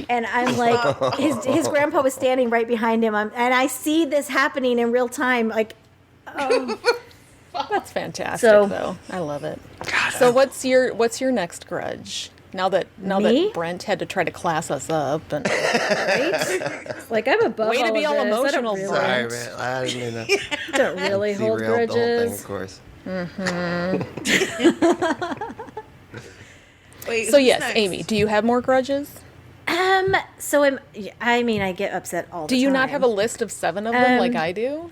And I'm like, his grandpa was standing right behind him, and I see this happening in real time. Like, That's fantastic, So- though. I love it. So what's your next grudge? Now that Me? Brent had to try to class us up, and like I'm above way to be all emotional, Sorry, Brent. man. I didn't mean to Don't really hold derail the whole thing, of grudges. course. Wait, So who's yes, next? Amy, do you have more grudges? I get upset all the time. Do you not have a list of 7 of them like I do?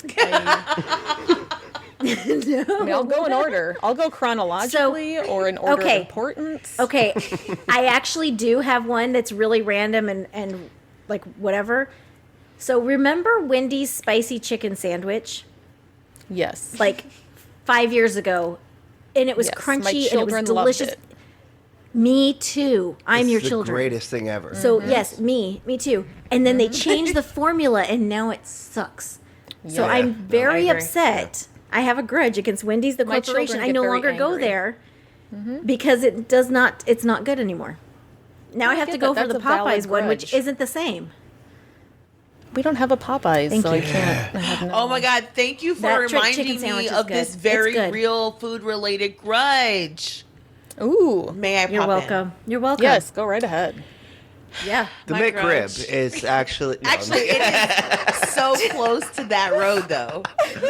I mean, I'll go in order. I'll go chronologically or in order of importance. Okay, I actually do have one that's really random and like whatever. So remember Wendy's spicy chicken sandwich? Yes. Like 5 years ago, and it was Yes, my crunchy and it was children loved delicious. it. Me too. I'm It's your the children. greatest thing ever. So yes, me too. And then they changed the formula, and now it sucks. So Yeah. I'm very I agree. upset. I have a grudge against Wendy's, the My corporation. children I get no very longer go angry. there because it does not. It's not good anymore. Now I have get to go that. for the That's a valid Popeyes one, which grudge. isn't the same. We don't have a Popeyes, Thank so I you. can't. I have no. Oh my God! Thank you for That chicken reminding sandwich me is of good. this It's very good. real food-related grudge. Ooh. May I? You're pop in? welcome. You're welcome. Yes, go right ahead. Yeah. The My McRib grudge. is actually no, Actually, it is so close to that road, though.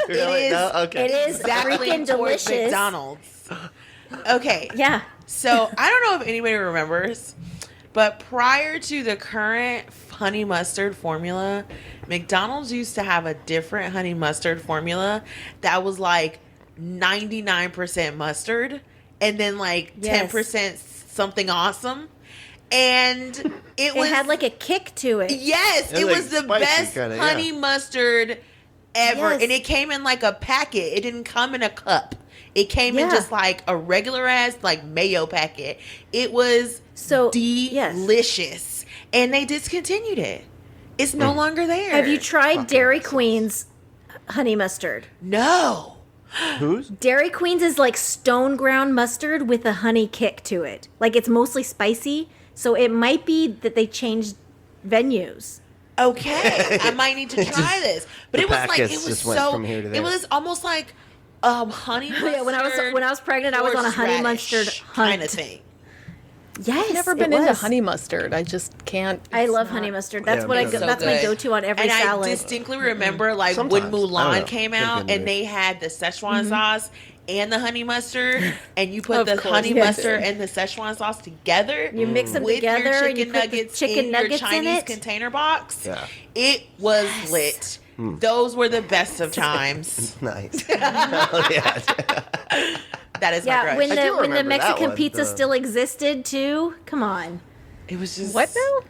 really? is- No? Okay. It is Exactly freaking towards delicious. McDonald's. Okay. Yeah. So I don't know if anybody remembers, but prior to the current honey mustard formula, McDonald's used to have a different honey mustard formula that was like 99% mustard and then like Yes. 10% something awesome. And it was It had like a kick to it. yes, It it was was like the spicy best kinda, yeah. honey mustard ever. Yes. And it came in like a packet. It didn't come in a cup. It came in Yeah. just like a regular ass like mayo packet. It was So, yes. delicious. And they discontinued it. It's no longer there. Have you tried Dairy Queen's honey mustard? No. Who's? Dairy Queen's is like stone ground mustard with a honey kick to it. Like it's mostly spicy, so it might be that they changed venues. Okay. I might need to try this. But the it was like packets it was just went so from here to there. it was almost like honey mustard. Yeah, when I was pregnant, I was on a honey mustard hunt. kind of thing. Yes, I've never it been into was. honey mustard. I just can't. I it's love not- honey mustard. That's Yeah, what I me go, too. that's So my good. go-to on every And salad. I distinctly remember like Sometimes. when I don't know. Mulan came Could out be and me. they had the Szechuan sauce and the honey mustard and you put Of the course honey they mustard did. and the Szechuan sauce together. You mix them with together your and you chicken put the nuggets chicken in nuggets your in Chinese it. container box. Yeah. It was lit. Those were the best of times. Nice. Oh, yeah. That is my Yeah, grudge. when I do the remember that Mexican one, pizza the- still existed too. Come on, it was just What now?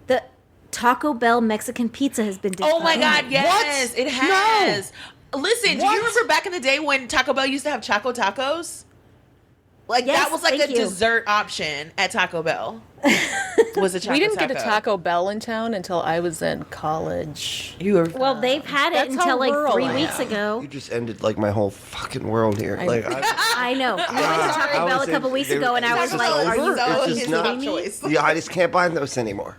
the Taco Bell Mexican pizza has been. Oh my discontinued. God! Yes, it has. Listen, do What? you remember back in the day when Taco Bell used to have Choco Tacos? Like Yes, that was like a thank you. dessert option at Taco Bell. Was a Choco We didn't get a Taco. Taco Bell in town until I was in college. You were Well, they've had it That's how until like rural 3 I weeks am. ago. You just ended like my whole fucking world here. Like, I know. We went to I Taco Bell was a couple in- weeks they- ago, and I was it's just like, "Are you over. It's fucking just kidding not- me?" choice. yeah, I just can't buy those anymore.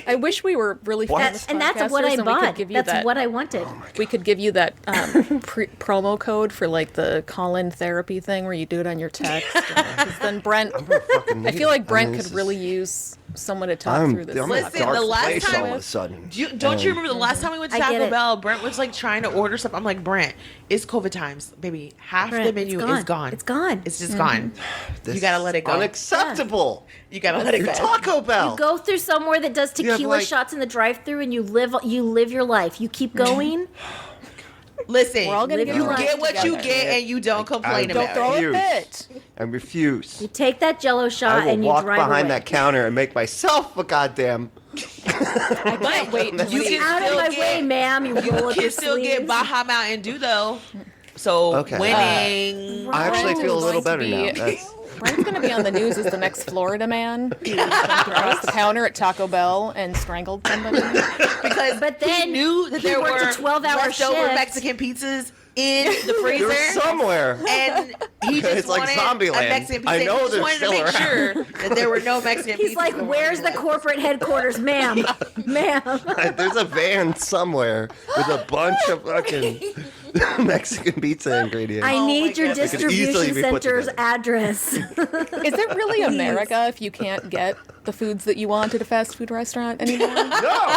I wish we were really What? famous And that's what podcasters I and we could bought. give you That's that- what I wanted. We could give you that promo code for like the call-in therapy thing where you do it on your text. 'Cause then Brent, Fucking I feel like Brent mean, could this really is- use someone to talk I'm through this. in a Listen, dark the last place time- all of a sudden. Don't you remember the last time we went to I get Taco it. Bell? Brent was like trying to order something. I'm like, Brent, it's COVID times, baby. Half the Brent, menu it's is gone. It's gone. It's just gone. This You gotta let it go. Unacceptable. You gotta let it You're go. Taco Bell. You go through somewhere that does You have, tequila like- shots in the drive-through, and you live your life. You keep going. Listen, We're all gonna Live get you your life get what you together. get, and you don't complain Don't about Throw it. a Refuse. fit. I refuse. You take that Jello shot I will and you walk drive behind away. that counter and make myself a goddamn. I can't wait. You until can Out of still my get- way, ma'am. You roll up You your can still get sleeves. Baja Mountain Dew though. So Okay. winning. I actually Brent feel a is little going better to now. be- That's, Brent's going to be on the news as the next Florida man who jumped across the counter at Taco Bell and strangled somebody. because But he then knew that he there worked a were 12-hour leftover shift. Mexican pizzas in the they're freezer. somewhere. And he just It's like wanted Zombieland. a Mexican pizza. I know he just they're wanted to still make around. sure that there were no Mexican pizzas. He's like, going "Where's the on." corporate headquarters, ma'am? Ma'am." There's a van somewhere with a bunch of fucking Mexican pizza ingredients. I Oh need my your God. It could easily distribution be put center's together. address. Is it really America if you can't get the foods that you want at a fast food restaurant anymore? No.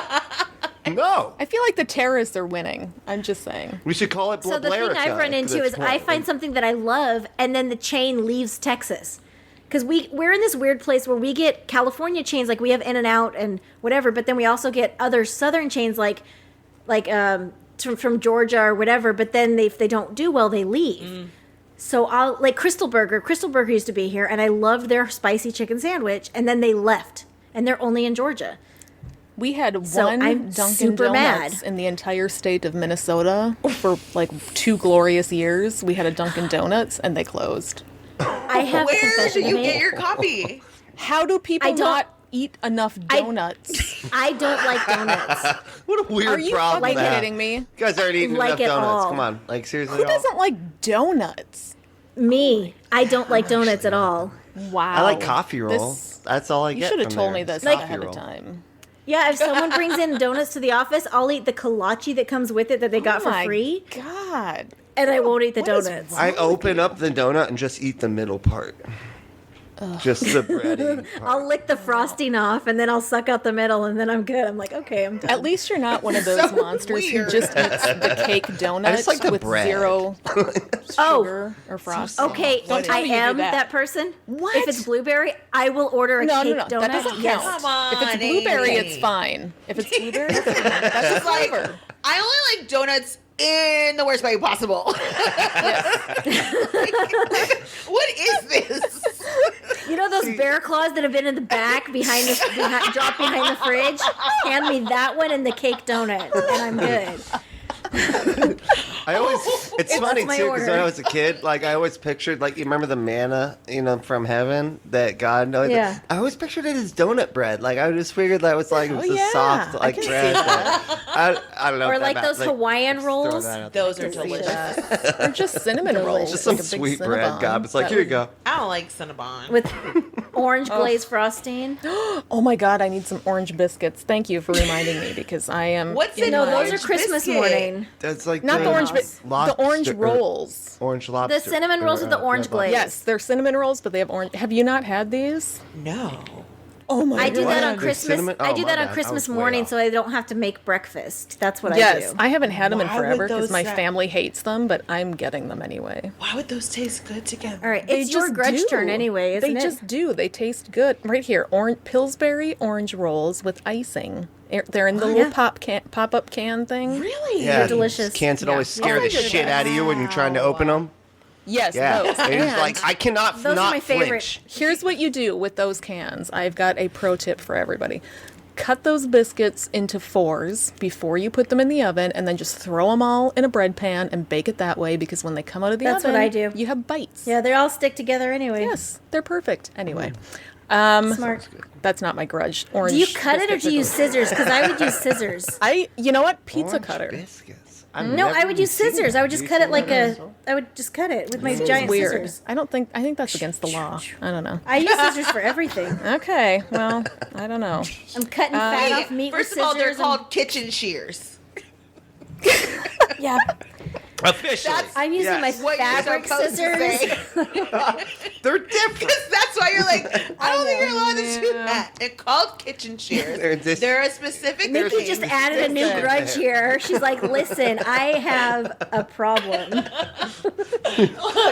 No. I feel like the terrorists are winning. I'm just saying. We should call it So the thing I've run into is I find something that I love, and then the chain leaves Texas. Because we're in this weird place where we get California chains, like we have In-N-Out and whatever, but then we also get other southern chains like from Georgia or whatever, but then if they don't do well, they leave. So I'll like Crystal Burger. Crystal Burger used to be here, and I loved their spicy chicken sandwich. And then they left, and they're only in Georgia. We had So one I'm Dunkin' super Donuts mad. in the entire state of Minnesota for like 2 glorious years. We had a Dunkin' Donuts, and they closed. I have a Where confession do to you get make. your coffee? How do people I don't- not eat enough donuts? I don't like donuts. What a weird Are you problem fucking to have. kidding me? You guys aren't eating Like enough it donuts. all. Come on. Like, seriously, Who y'all? doesn't like donuts? Me, I don't like donuts at all. Wow. I like coffee rolls. This- That's all I you get should have from told there. me this Coffee ahead roll. of time. Yeah, if someone brings in donuts to the office, I'll eat the kolache that comes with it that they got Oh for my free, God. and I won't eat the What is donuts. I open up the donut and just eat the middle part. Just the bready part. I'll lick the frosting off, and then I'll suck out the middle, and then I'm good. I'm like, okay, I'm done. At least you're not one of those So monsters weird. who just eats the cake donut like the with bread. zero sugar or frosting. Okay, Don't tell I me you do am that. that person. What? If it's blueberry, I will order a No, cake no, donut. that doesn't Yes. count. Come on, If it's blueberry, Amy. it's fine. If it's blueberry, it's fine. That's a It's like, flavor. I only like donuts in the worst way possible. What is this? You know those bear claws that have been in the back dropped behind the fridge? Hand me that one and the cake donut, and I'm good. I always, it's funny my too, because when order. I was a kid, like I always pictured, like you remember the manna, from heaven that God knows. Yeah. I always pictured it as donut bread. Like I just figured that was like it was Oh, a yeah. soft I like can see bread. I don't know. Or if that like matters. those Hawaiian just throw rolls. that out there. Those are delicious. Or just cinnamon rolls. Just some like a big sweet bread, Cinnabon. God. It's like That here you would- go. I don't like Cinnabon. With orange glazed frosting. Oh my God, I need some orange biscuits. Thank you for reminding me because I am. What's in No, those orange are Christmas biscuit? morning. That's like Not the orange, Yes. the orange Lobster- rolls. Orange lobster. The cinnamon rolls with the orange glaze. Yes, they're cinnamon rolls, but they have orange. Have you not had these? No. Oh my I God. do that on The Christmas. cinnamon- I oh, do my that on bad. I Christmas was way morning, off. so I don't have to make breakfast. That's what Yes, I I do. haven't had them in Why would forever because those my sa- family hates them, but I'm getting them anyway. Why would those taste good together? All right, They it's your just grudge do. turn anyway, isn't They it? just do. They taste good. Right here, orange Pillsbury orange rolls with icing. They're in the little yeah. pop-up can thing. Really? Yeah, delicious. Cans that always Yeah. scare Oh, the they're shit good. out of you when you're trying to open them. Yes, Yeah, those. they're just And like I cannot Those are not my favorite. flinch. here's what you do with those cans. I've got a pro tip for everybody. Cut those biscuits into 4s before you put them in the oven, and then just throw them all in a bread pan and bake it that way. Because when they come out of the That's oven, what I do. You have bites. Yeah, they all stick together anyway. Yes, they're perfect. Anyway, Smart. that's not my grudge. Orange. Do you cut it or biscuits do are you use delicious. scissors? Because I would use scissors. You know what? Pizza Orange cutter. biscuits. No, I would use scissors. I would just cut it like I would just cut it with my giant Weird. scissors. I think that's against the law. I don't know. I use scissors for everything. Okay, well, I don't know. I'm cutting fat off meat First with of all, they're scissors. called kitchen shears. Yeah, Officially. I'm using my What you're fabric supposed to scissors. say. They're different. That's why you're like, I don't think you're allowed to do Yeah. that. They're called kitchen shears. They're They're a specific Nikki thing. just added a new Listen. grudge here. She's like, listen, I have a problem.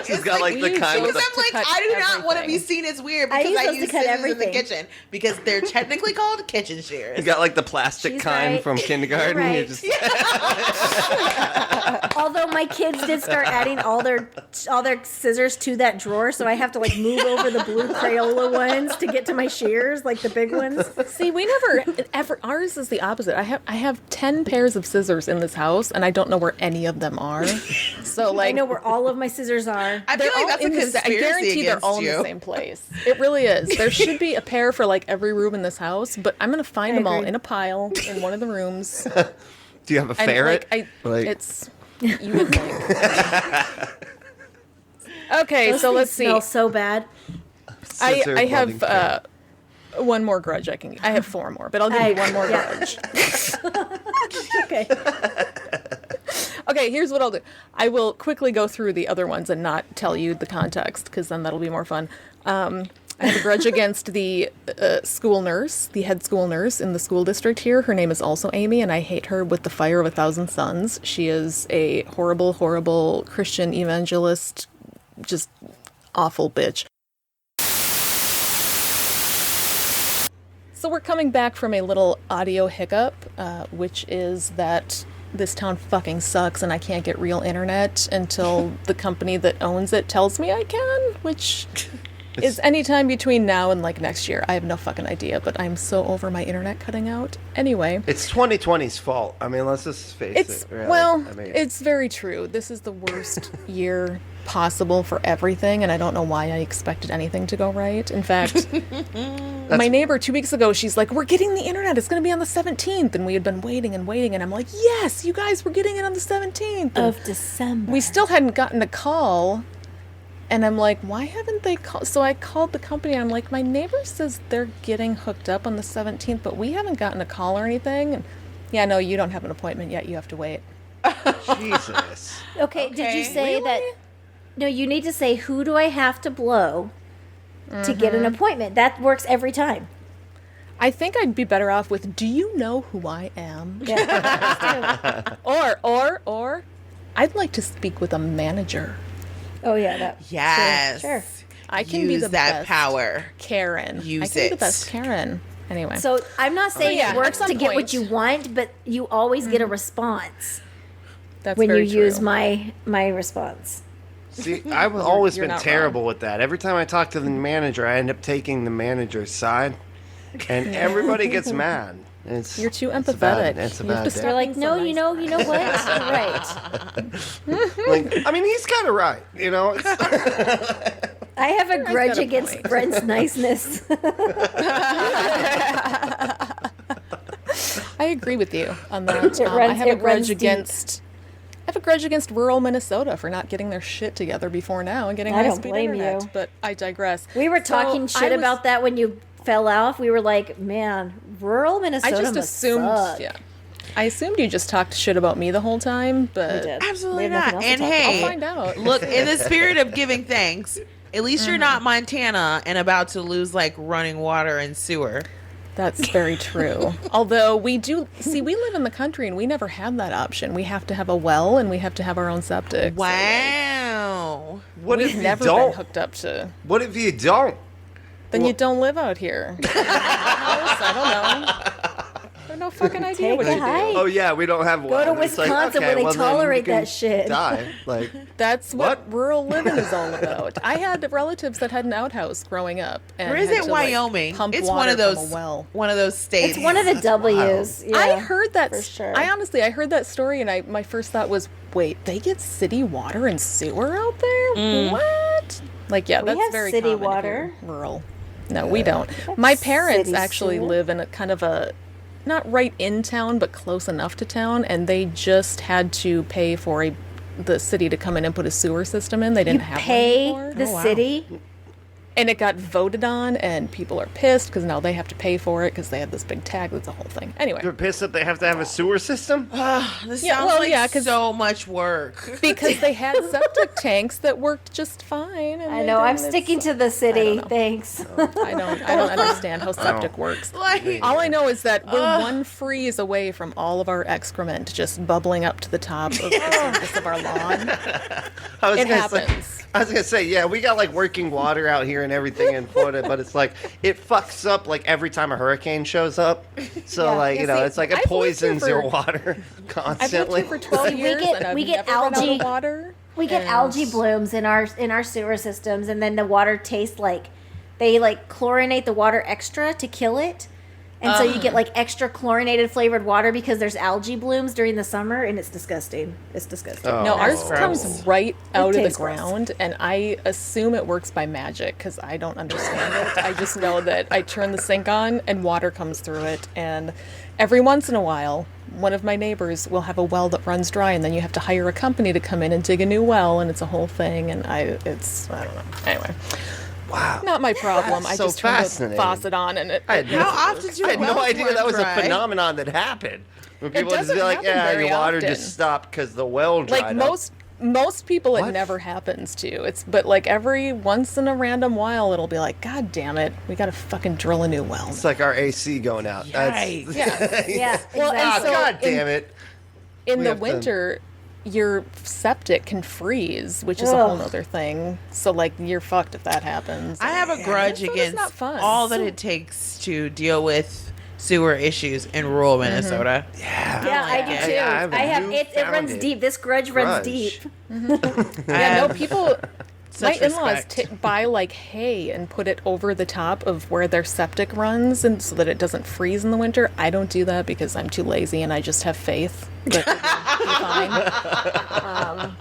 She's got like we the use kind those with Because the I'm like, cut I do not want to be everything. seen as weird I because use I those to use cut scissors in the everything. kitchen because they're technically called kitchen shears. you got like the plastic She's kind right. from kindergarten. You're You right. just Although my kids did start adding all their scissors to that drawer, so I have to like move over the blue Crayola ones to get to my shears, like the big ones. See, we never ever. Ours is the opposite. I have 10 pairs of scissors in this house, and I don't know where any of them are. So like, I know where all of my scissors are. I feel like that's a in the sa- conspiracy I guarantee they're against all in you. the same place. It really is. There should be a pair for like every room in this house, but I'm gonna find I them all agree. in a pile in one of the rooms. do you have a And ferret? like, it's you would think. Okay, Those so things let's see. Smell so bad. Scissor I loving have one more grudge I can. I have 4 more, but I'll give you one more yeah. grudge. Okay. Okay, here's what I'll do. I will quickly go through the other ones and not tell you the context, because then that'll be more fun. I have a grudge against the school nurse, the head school nurse in the school district here. Her name is also Amy, and I hate her with the fire of 1,000 suns. She is a horrible, horrible Christian evangelist, just awful bitch. So we're coming back from a little audio hiccup, which is that this town fucking sucks and I can't get real internet until the company that owns it tells me I can, which is anytime between now and like next year. I have no fucking idea, but I'm so over my internet cutting out. Anyway. It's 2020's fault. I mean, let's just face it. Really. Well, I mean, it's very true. This is the worst year possible for everything, and I don't know why I expected anything to go right. In fact, my neighbor 2 weeks ago, she's like, we're getting the internet. It's going to be on the 17th. And we had been waiting, and I'm like, yes, you guys, we're getting it on the 17th. Of December. We still hadn't gotten a call. And I'm like, why haven't they called? So I called the company, and I'm like, my neighbor says they're getting hooked up on the 17th, but we haven't gotten a call or anything. And yeah, no, you don't have an appointment yet. You have to wait. Jesus. Okay, did you say that? No, you need to say, who do I have to blow to get an appointment? That works every time. I think I'd be better off with, do you know who I am? Yeah. Or I'd like to speak with a manager. Oh, yeah. That, Yes. Sure. I can Use be the that best power. Karen. Use I can be it. the best Karen. Anyway. So I'm not saying yeah, it works at to some get what point. you want, but you always get a response That's when you very true. use my response. See, I've always you're been not terrible with that. Every time I talk to the manager, I end up taking the manager's side, and everybody gets mad. You're too it's a bad- empathetic. It's a You have bad to day. They're like, so no, nice. you know what? You're right. Like, I mean, he's kind of right, you know. I have a grudge got a against point. Brent's niceness. I agree with you on that. It I runs- have a it runs grudge deep. against. I have a grudge against rural Minnesota for not getting their shit together before now and getting I don't high-speed blame internet. you. But I digress. We were So talking shit I was- about that when you fell off. We were like, man, rural Minnesota I just must assumed. suck. Yeah. I assumed you just talked shit about me the whole time, We but did. We Absolutely have nothing not. else to And talk about. hey, I'll find out. look, in the spirit of giving thanks, at least you're not Montana and about to lose like running water and sewer. That's very true. Although we do see, we live in the country and we never had that option. We have to have a well and we have to have our own septic. So, Wow. What if we've you never been don't? hooked up to. What if you don't? Then you don't live out here. I don't know. I have no fucking idea Take what a you do. hike. Oh yeah, we don't have one. to It's like, Wisconsin okay, where they well, then you tolerate can that shit. Die. Like, That's what What? rural living is all about. I had relatives that had an outhouse growing up. And Where is had it? to, like, Wyoming. pump It's water one of those. from a well. One of those states. It's one of the W's. Yeah, I heard that. for sure. I honestly heard that story, and my first thought was, wait, they get city water and sewer out there? What? Like, yeah, We that's have very city common if water. you're rural. No, we don't. My parents city actually sewer. live in a kind of a, not right in town, but close enough to town, and they just had to pay for the city to come in and put a sewer system in. They didn't have Pay one the before. city. And it got voted on, and people are pissed because now they have to pay for it because they had this big tag. That's the whole thing. Anyway, you're pissed that they have to have a sewer system. This Yeah, sounds well, like yeah, 'cause- so much work. because they had septic tanks that worked just fine. And I they know. I'm didn't. sticking It's- to the city. know. Thanks. I don't understand how septic works. like, All I know is that we're one freeze away from all of our excrement just bubbling up to the top of the surface of our lawn. I was It gonna say- happens. I was gonna say, yeah, we got like working water out here and everything in Florida, but it's like it fucks up like every time a hurricane shows up. So Yeah. like you know, see, it's like I've it lived here poisons your for- water I've lived constantly. here for 12 We years, get- and I've we get never run out of algae. water. We get and- algae blooms in our sewer systems, and then the water tastes like they like chlorinate the water extra to kill it, and so you get like extra chlorinated flavored water because there's algae blooms during the summer, and it's disgusting. It's disgusting. Oh. No, ours gross. comes right out of the tastes gross. ground, and I assume it works by magic because I don't understand it. I just know that I turn the sink on and water comes through it, and every once in a while, one of my neighbors will have a well that runs dry, and then you have to hire a company to come in and dig a new well, and it's a whole thing, and I don't know. Anyway, Wow. not my problem. That's I so just turn the fascinating. faucet on, and it. I had no, How often do I had no wells idea run that was dry? a phenomenon that happened. When people just doesn't be like, happen yeah, very your water often. just stopped because the well dried Like up. most people, What? it never happens to. But like every once in a random while, it'll be like, God damn it, we gotta fucking drill a new well. It's like our AC going out. Yikes. Yeah, Well, and Ah, exactly. so God damn it. In We the have to- winter, your septic can freeze, which is a Ugh. whole nother thing. So like you're fucked if that happens. I have a grudge So it's against not fun. all that it takes to deal with sewer issues in rural Minnesota. Yeah, I do too. Yeah, I have it runs newfound deep. This grudge runs grudge. deep. Yeah, no, people. My Such in-laws respect. buy like hay and put it over the top of where their septic runs, and so that it doesn't freeze in the winter. I don't do that because I'm too lazy, and I just have faith that it'll be fine.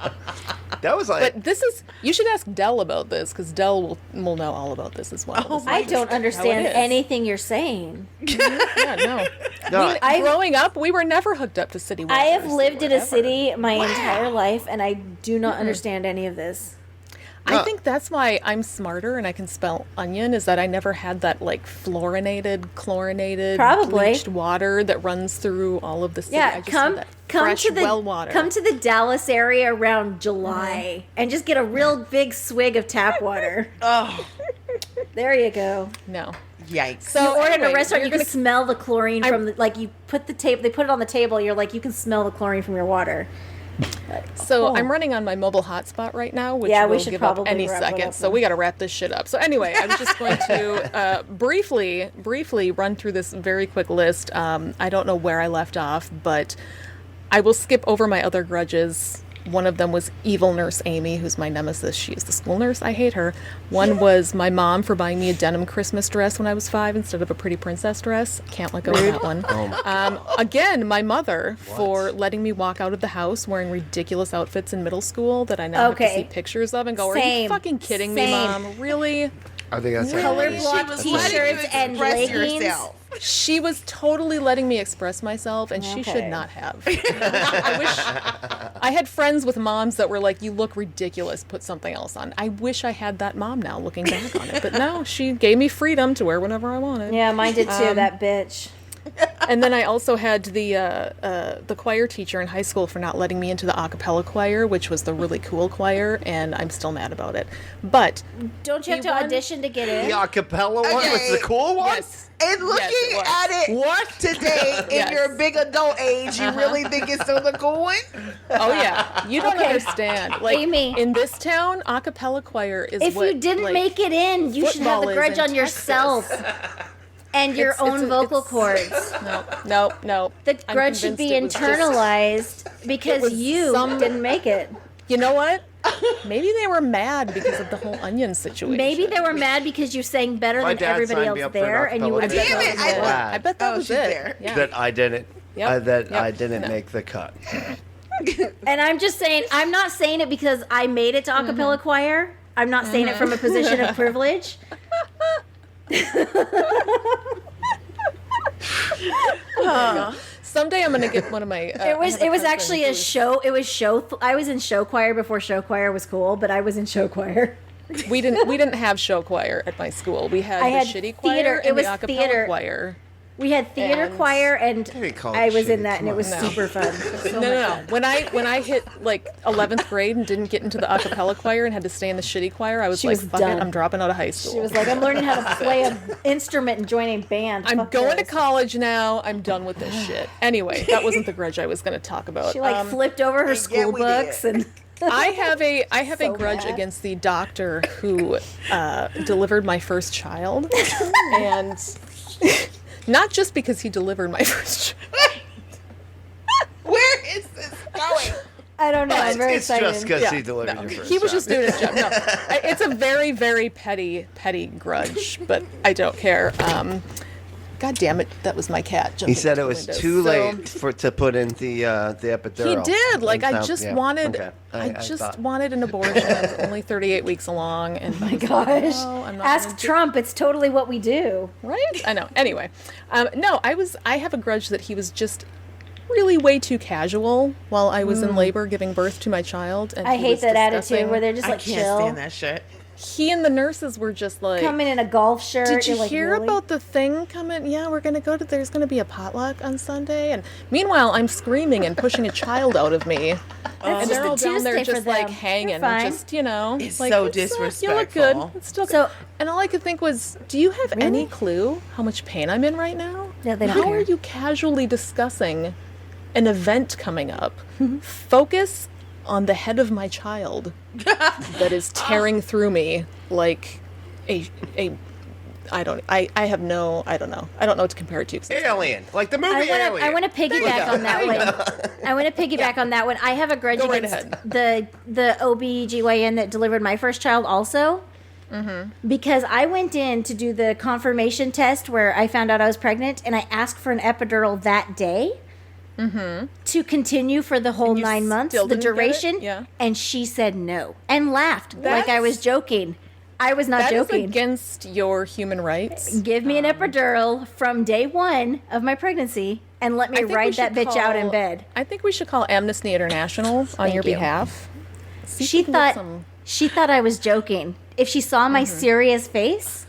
That was like. But you should ask Dell about this because Dell will know all about this as well. I don't understand is. anything you're saying. Yeah, no. no, Growing up, we were never hooked up to city water. I have lived in a city my entire life, and I do not understand any of this. I think that's why I'm smarter and I can spell onion, is that I never had that like fluorinated, chlorinated, Probably. bleached water that runs through all of the city. I Yeah, just come had that fresh to the well water. come to the Dallas area around July and just get a real big swig of tap water. Oh, There you go. No. yikes. So You order at anyway, a restaurant, we're you can gonna- smell the chlorine from the, like you put the tape. They put it on the table. You're like, you can smell the chlorine from your water. So I'm running on my mobile hotspot right now, which Yeah, we will should give up probably any wrap it second. up So then. we got to wrap this shit up. So anyway, I'm just going to briefly run through this very quick list. I don't know where I left off, but I will skip over my other grudges. One of them was evil nurse Amy, who's my nemesis. She is the school nurse. I hate her. One was my mom for buying me a denim Christmas dress when I was 5 instead of a pretty princess dress. Can't let go of that one. Again, my mother for letting me walk out of the house wearing ridiculous outfits in middle school that I now have to Okay. see pictures of and go, are you Same. fucking kidding me, Same. Mom? Really? I think that's Color like, block was letting you t-shirts and express leggings. yourself. She was totally letting me express myself, and she should Okay. not have. I wish I had friends with moms that were like, "You look ridiculous. Put something else on." I wish I had that mom now, looking back on it. But no, she gave me freedom to wear whatever I wanted. Yeah, mine did too. That bitch. And then I also had the choir teacher in high school for not letting me into the a cappella choir, which was the really cool choir, and I'm still mad about it. But Don't you have He to won. audition to get in? the acapella one was the cool one? yes, And looking it was. at it What? today in Yes. your big adult age, you really think it's still the cool one? oh yeah, you don't Okay. understand. Like Amy. in this town, a cappella choir is If what, you didn't like, make it in, you should have football the is grudge in on yourself and your own vocal cords. No. The I'm grudge should convinced be it was just- internalized because was you some- didn't make it. You know what? Maybe they were mad because of the whole onion situation. Maybe they were mad because you sang better My than dad everybody signed me else up for an there, and you would have acapella been Damn it, really good. I bet that Oh, was she's it. there. Yeah. That I didn't. Yep. That Yep. I didn't No. make the cut. And I'm just saying, I'm not saying it because I made it to a cappella choir. I'm not saying it from a position of privilege. Someday I'm gonna get one of my. It was actually a show. It was show. I was in show choir before show choir was cool, but I was in show choir. We didn't have show choir at my school. We had I the had shitty choir theater. and It was the a cappella theater. choir. We had theater And- choir, and They call it I was in shitty, that, and it come was on. super fun. No. When I hit like 11th grade and didn't get into the a cappella choir and had to stay in the shitty choir, I was She like, was fuck done. it, I'm dropping out of high school. She was like, I'm learning how to play an instrument and joining band. I'm Fuck going to this. college now. I'm done with this shit. Anyway, that wasn't the grudge I was going to talk about. She like flipped over her school we books did. and. I have a So grudge bad. against the doctor who delivered my first child, and not just because he delivered my first child. Where is this going? I don't know. I'm It's, very it's excited. just because Yeah, he delivered no. your first He was job. just doing his job. No, it's a very, very petty grudge, but I don't care. God damn it, that was my cat. He jumping said through it was windows. too So- late to put in the epidural. He did. Like I And so- just yeah, wanted. okay. I I just thought- wanted an abortion. I was only 38 weeks along, and Oh my gosh. I'm not Ask gonna do- Trump. It's totally what we do. Right? I know. Anyway, no, I have a grudge that he was just really way too casual while I was in labor giving birth to my child. And I he hate was that discussing- attitude where they're just I like can't chill. stand that shit. He and the nurses were just like, Coming in a golf shirt. did you you're like, hear really? about the thing coming? Yeah, we're gonna go to. There's gonna be a potluck on Sunday, and meanwhile, I'm screaming and pushing a child out of me, and just they're a all down there Tuesday for just like them. hanging, You're fine. just you know, It's like, so You look disrespectful. good. It's still So- and all I could think was, do you have any clue how much pain I'm in right now? Yeah, they don't How care. are you casually discussing an event coming up? Focus on the head of my child that is tearing through me like a I don't know. I don't know what to compare it to. 'cause it's- Alien, like the movie Alien. I want to piggyback on that one. I want to piggyback on that one. I have a grudge Go right against ahead. the OBGYN that delivered my first child also. Because I went in to do the confirmation test where I found out I was pregnant, and I asked for an epidural that day to continue for the whole you 9 months, still the didn't get it? duration. Yeah. And she said no and laughed like I was That's- joking. I was not That is joking. against your human rights. Give me an epidural from day one of my pregnancy and let me I think we ride that should bitch out in call- bed. I think we should call Amnesty International on your you. behalf. See if She we can get thought some- she thought I was joking. If she saw my serious face,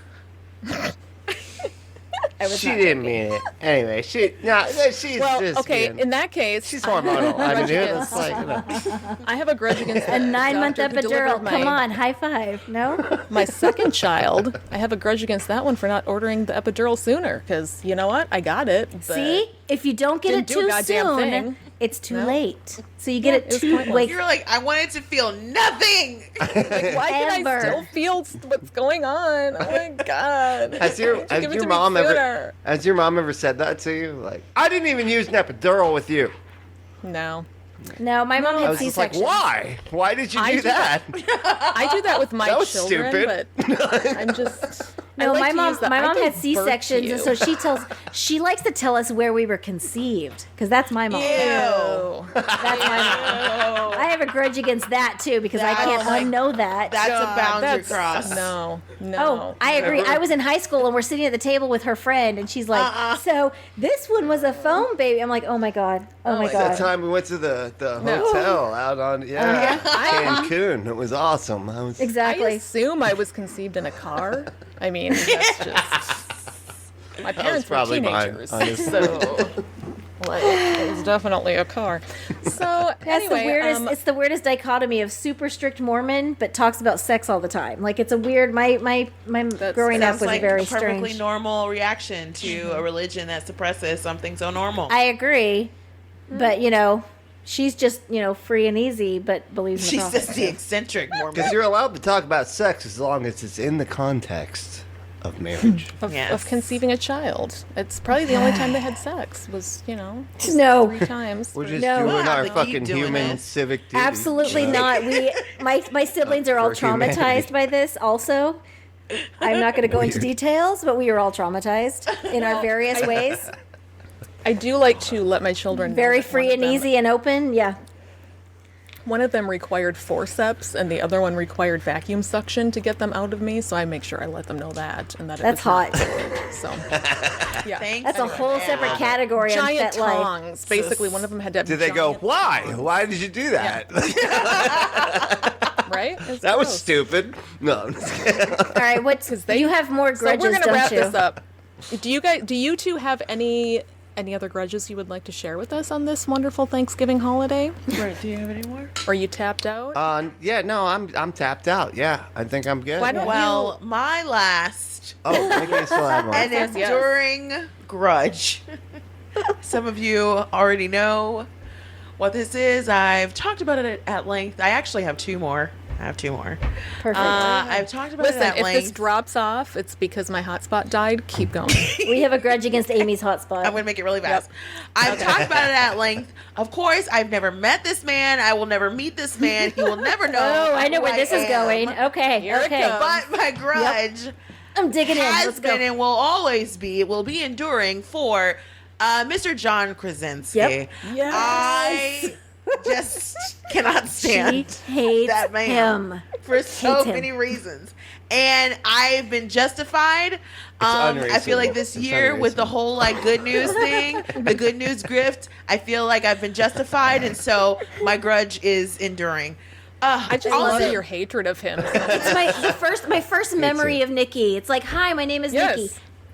I was She not didn't joking. mean it. Anyway, she's Well, just okay, being- in that case, she's hormonal. I mean, Grudge it's like, you know. I have a grudge against A 9-month doctor who epidural. delivered Come on, high five. No? My second child, I have a grudge against that one for not ordering the epidural sooner. Because you know what? I got it. But See? If you don't get it didn't do a too goddamn soon, thing. it's too No. late. So you get Yeah, it it was too pointless. late. You're like, I wanted to feel nothing. why can I Ever. still feel what's going on? Oh my god! Has your Give it to me mom ever sooner. has your mom ever said that to you? Like, I didn't even use an epidural with you. No, No, my mom I had was just like, C-section. why? Why did you I do do that? I do that with my That was children, stupid. but I'm just. No, I like my to mom. use the, My I mom gave had birth to C-sections, you. and so she likes to tell us where we were conceived, because that's my mom. Ew. That's my mom. I have a grudge against that too, because I can't unknow that. That's a boundary That's- cross. No. Oh, I agree. I was in high school and we're sitting at the table with her friend, and she's like, "So this one was a foam baby." I'm like, "Oh my god, oh my That god." time we went to the hotel out on Cancun. It was awesome. I was I Exactly. assume I was conceived in a car. I mean, that's just. My parents were probably mine, teenagers, honestly. so like, it was definitely a car. So That's anyway, the weirdest. It's the weirdest dichotomy of super strict Mormon, but talks about sex all the time. Like it's a weird. My growing up Sounds was like very a perfectly strange. normal reaction to a religion that suppresses something so normal. I agree, but she's just free and easy, but believes in the She's prophet. just the eccentric Mormon. because you're allowed to talk about sex as long as it's in the context of marriage. of Yes. conceiving a child. It's probably the only time they had sex was just No. 3 times. We're just No. doing We'll have our to keep fucking doing human this. civic duty. Absolutely not. My siblings are all For humanity. traumatized by this. Also, I'm not going to go into details, but we are all traumatized in our various ways. I do like to let my children know Very that free one of and them- easy and open. Yeah. One of them required forceps, and the other one required vacuum suction to get them out of me. So I make sure I let them know that, and that That's it was not hot. forward. So yeah, Thanks. That's a whole separate category on giant Fet Life. tongs. Basically, one of them had to have Did they go, giant- why? Why did you do that? right? It's That was gross. stupid. No, I'm just kidding. All right, you have more So grudges, we're gonna don't wrap you? this up. Do you two have any other grudges you would like to share with us on this wonderful Thanksgiving holiday? Right, do you have any more? Or you tapped out? Yeah, no, I'm tapped out. Yeah, I think I'm good. Why don't Well, my last Oh, maybe I still have one. and Yes, yes. enduring grudge. Some of you already know what this is. I've talked about it at length. I actually have 2 more. Perfect. I've talked about Listen, it at if length. this drops off, it's because my hotspot died. Keep going. We have a grudge against Amy's hotspot. I'm going to make it really fast. I've talked about it at length. Of course, I've never met this man. I will never meet this man. He will never know. Oh, I know who where this is am. going. Okay, Here it okay. comes. But my grudge I'm digging in. has Let's been go. and will always be, it will be enduring for Mr. John Krasinski. Yep. Yes. I just cannot She stand hates that man. him. for so Hates him. many reasons. And I've been justified. I feel like this It's year with the unreasonable. whole like good news thing, the good news grift, I feel like I've been justified, and so my grudge is enduring. I just also- love your hatred of him. It's my first memory of Nikki. It's like, hi, my name is Yes. Nikki.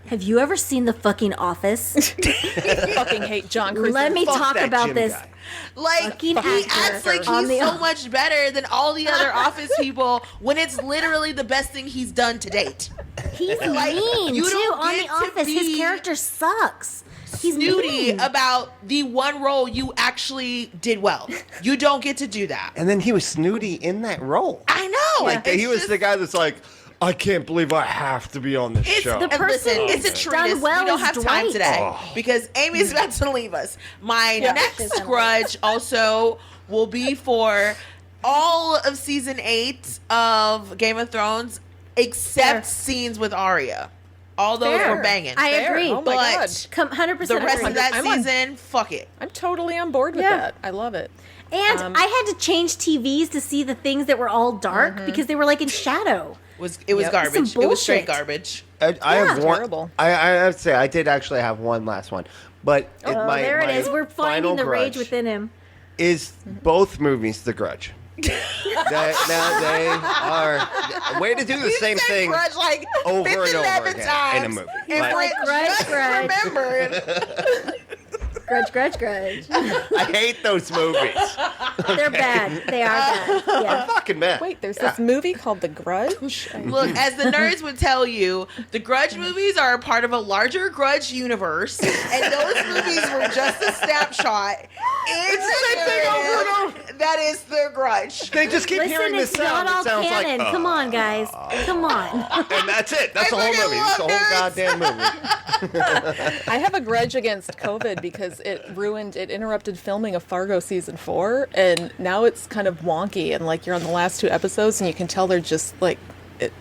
Have you ever seen The fucking Office? fucking hate John Krasinski. Let me Fuck talk that about Jim this. guy. Like Fucking he actor acts like on he's the- so much better than all the other Office people when it's literally the best thing he's done to date. He's Like, mean you too don't on get The to Office. His be character sucks. He's Snooty mean. about the one role you actually did well. You don't get to do that. And then he was snooty in that role. I know. Like It's he was just- the guy that's like, I can't believe I have to be on this show. the person Listen, it's a who's treat. done well We don't is have time Dwight. today because Amy's about to leave us. My She's next done grudge also will be for all of season 8 of Game of Thrones, except scenes with Arya. All those Fair. were banging. I agree. Oh my God. 100% the rest agree. of that I'm on- season, fuck it. I'm totally on board with Yeah. that. I love it. And I had to change TVs to see the things that were all dark because they were like in shadow. It was Yep. garbage. Some It was straight bullshit. garbage. I have one. Terrible. I have to say I did actually have one last one, but Oh, there it is. We're finding the rage within him. Is both movies The Grudge? Now they are way to do the same said thing Grudge like over and 57 over again times. in a movie. And Like, Brent Grudge, just grudge. remembered. Grudge. I hate those movies. They're bad. They are bad. Yeah. Fucking man. Wait, there's this movie called The Grudge. Look, as the nerds would tell you, the Grudge movies are a part of a larger Grudge universe, and those movies were just a snapshot. It's the same thing over and over. That is the Grudge. They just keep hearing Listen, this it's sound. not all It sounds canon. like, Come on, guys. Come on. and that's it. That's the I whole fucking movie. It's the love whole nerds. goddamn movie. I have a grudge against COVID because it interrupted filming of Fargo season 4, and now it's kind of wonky, and like you're on the last 2 episodes, and you can tell they're just like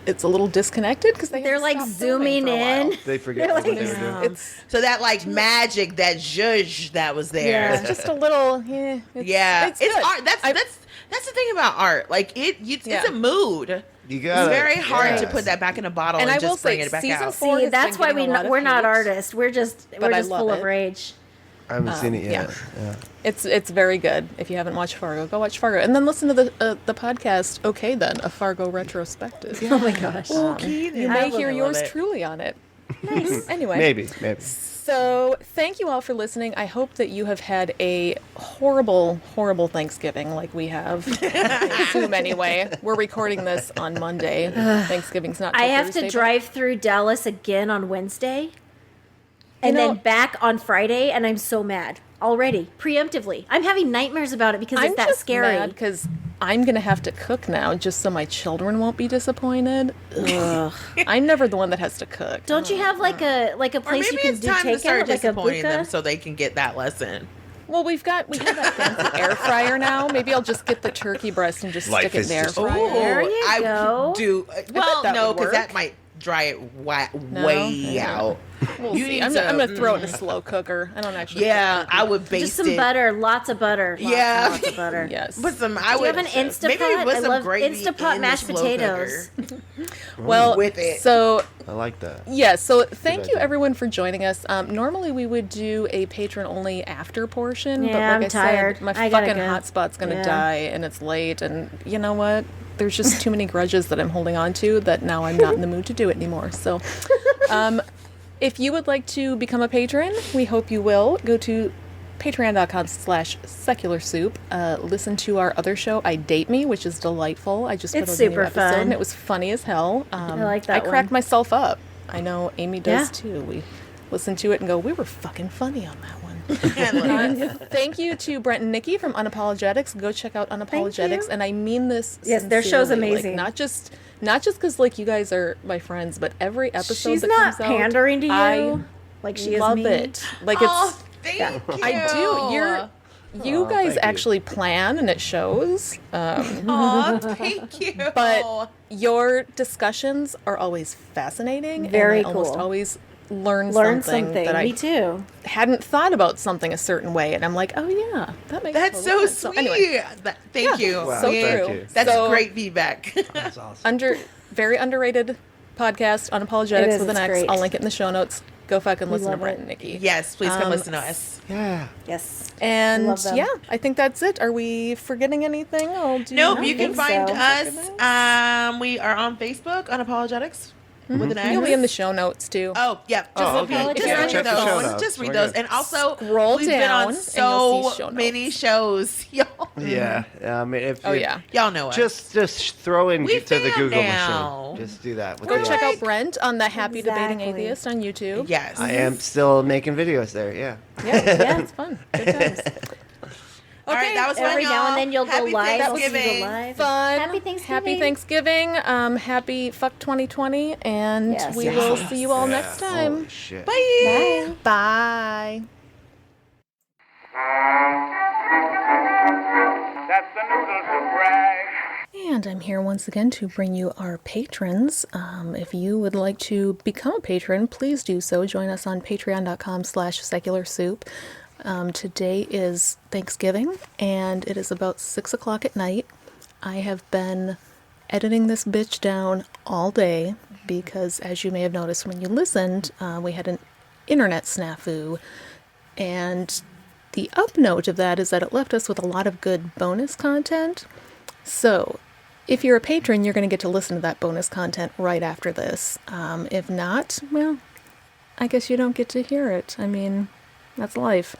it's a little disconnected because They're like zooming in. They forget what they were doing. It's So that like magic, that zhuzh that was there. Yeah. just a little, it's It's good. art. That's the thing about art. Like it's Yeah. a mood. You It's got very hard to yeah. put that back in a bottle And and, I will just bring say, it back season out. 4 See, has that's been why getting a lot of we're not hate. artists. We're just I love full of it. rage. I haven't seen it yet. Yeah. It's very good. If you haven't watched Fargo, go watch Fargo, and then listen to the podcast. Okay, then a Fargo retrospective. Oh my gosh. You may hear yours truly on it. Nice. Anyway, Maybe. So thank you all for listening. I hope that you have had a horrible Thanksgiving like we have. I assume anyway. We're recording this on Monday. Thanksgiving's not till I have Thursday, to but- drive through Dallas again on Wednesday. And know- then back on Friday, and I'm so mad already, preemptively. I'm having nightmares about it because it's that scary. because I'm going to have to cook now just so my children won't be disappointed. Ugh. I'm never the one that has to cook. Don't you have like a Or place you maybe can it's do time to start takeout, like a disappointing them buka? so they can get that lesson. Well, we have that fancy air fryer now. Maybe I'll just get the turkey breast and just Life stick it in is the air just- fryer. There you I go. do. Well, that no, would because work. that might dry it No? way Yeah. out. We'll You see. need I'm to- going to throw it in a slow cooker. I don't actually. Yeah, cook I would baste Just some it. butter, lots of butter. Yeah. Lots of butter. Yes. Put some. I Do you would have an Instapot? Maybe put I some love gravy Instapot in mashed the slow potatoes. cooker. Well, with it. So I like that. yeah, so thank you idea. everyone for joining us. Normally we would do a patron only after portion, but Yeah, like I'm I tired. said, my I gotta fucking go. hotspot's gonna Yeah. die and it's late, and you know what? There's just too many grudges that I'm holding on to that now I'm not in the mood to do it anymore. So if you would like to become a patron, we hope you will. Go to patreon.com/secularsoup. Listen to our other show, I Date Me, which is delightful. I just put It's out a new super episode, fun. and it was funny as hell. I like that I cracked one. myself up. I know Amy does Yeah. too. We listen to it and go, we were fucking funny on that one. Thank you to Brent and Nikki from Unapologetix. Go check out Unapologetix, and I mean this. Yes, their show's sincerely. amazing. Like, not just because like you guys are my friends, but every episode She's that not comes out, pandering to you I like she is love me. it. Like Oh, it's. thank you. I do. You guys thank you. actually plan, and it shows. Oh, thank you. But your discussions are always fascinating. Very and I almost cool. always learn Learn something something. that I Me too. hadn't thought about something a certain way, and I'm like, oh yeah, that makes That's total so sense. sweet. anyway, Thank you. Wow, So thank true. you. That's So- great feedback. That's awesome. very underrated podcast, It Unapologetics is, with an it's X. great. I'll link it in the show notes. Go fucking listen to love Brent it. and Nikki. Yes, please come listen to us. Yeah. Yes. And Love them. yeah, I think that's it. Are we forgetting anything? Nope, you think can find so. us. We are on Facebook, Unapologetics, with an X. You'll be in the show notes too. Oh, yeah. Just, okay. just Yeah, read check the show those. notes. Just read We're those. good. And also, Scroll we've been down on and you'll see so show many notes. shows. Y'all, Yeah. I mean, if Oh you- yeah. y'all know us. Just throw in We to the fam Google now. machine. Just do that. with Go the- check out Brent on the Happy Debating Exactly. Atheist on YouTube. Yes. I am still making videos there. Yeah. Yeah, it's fun. Good times. All right, that was fun, Every y'all. now and then you'll Happy go live. Thanksgiving. You'll go live. Fun. Happy Thanksgiving. Happy Thanksgiving. Happy fuck 2020. And Yes. we will see you all next time. Holy shit. Bye. Bye. That's the noodle soup rag. And I'm here once again to bring you our patrons. If you would like to become a patron, please do so. Join us on patreon.com/secularsoup. Today is Thanksgiving, and it is about 6 o'clock at night. I have been editing this bitch down all day because, as you may have noticed when you listened, we had an internet snafu. And the upnote of that is that it left us with a lot of good bonus content. So, if you're a patron, you're going to get to listen to that bonus content right after this. If not, well, I guess you don't get to hear it. I mean, that's life.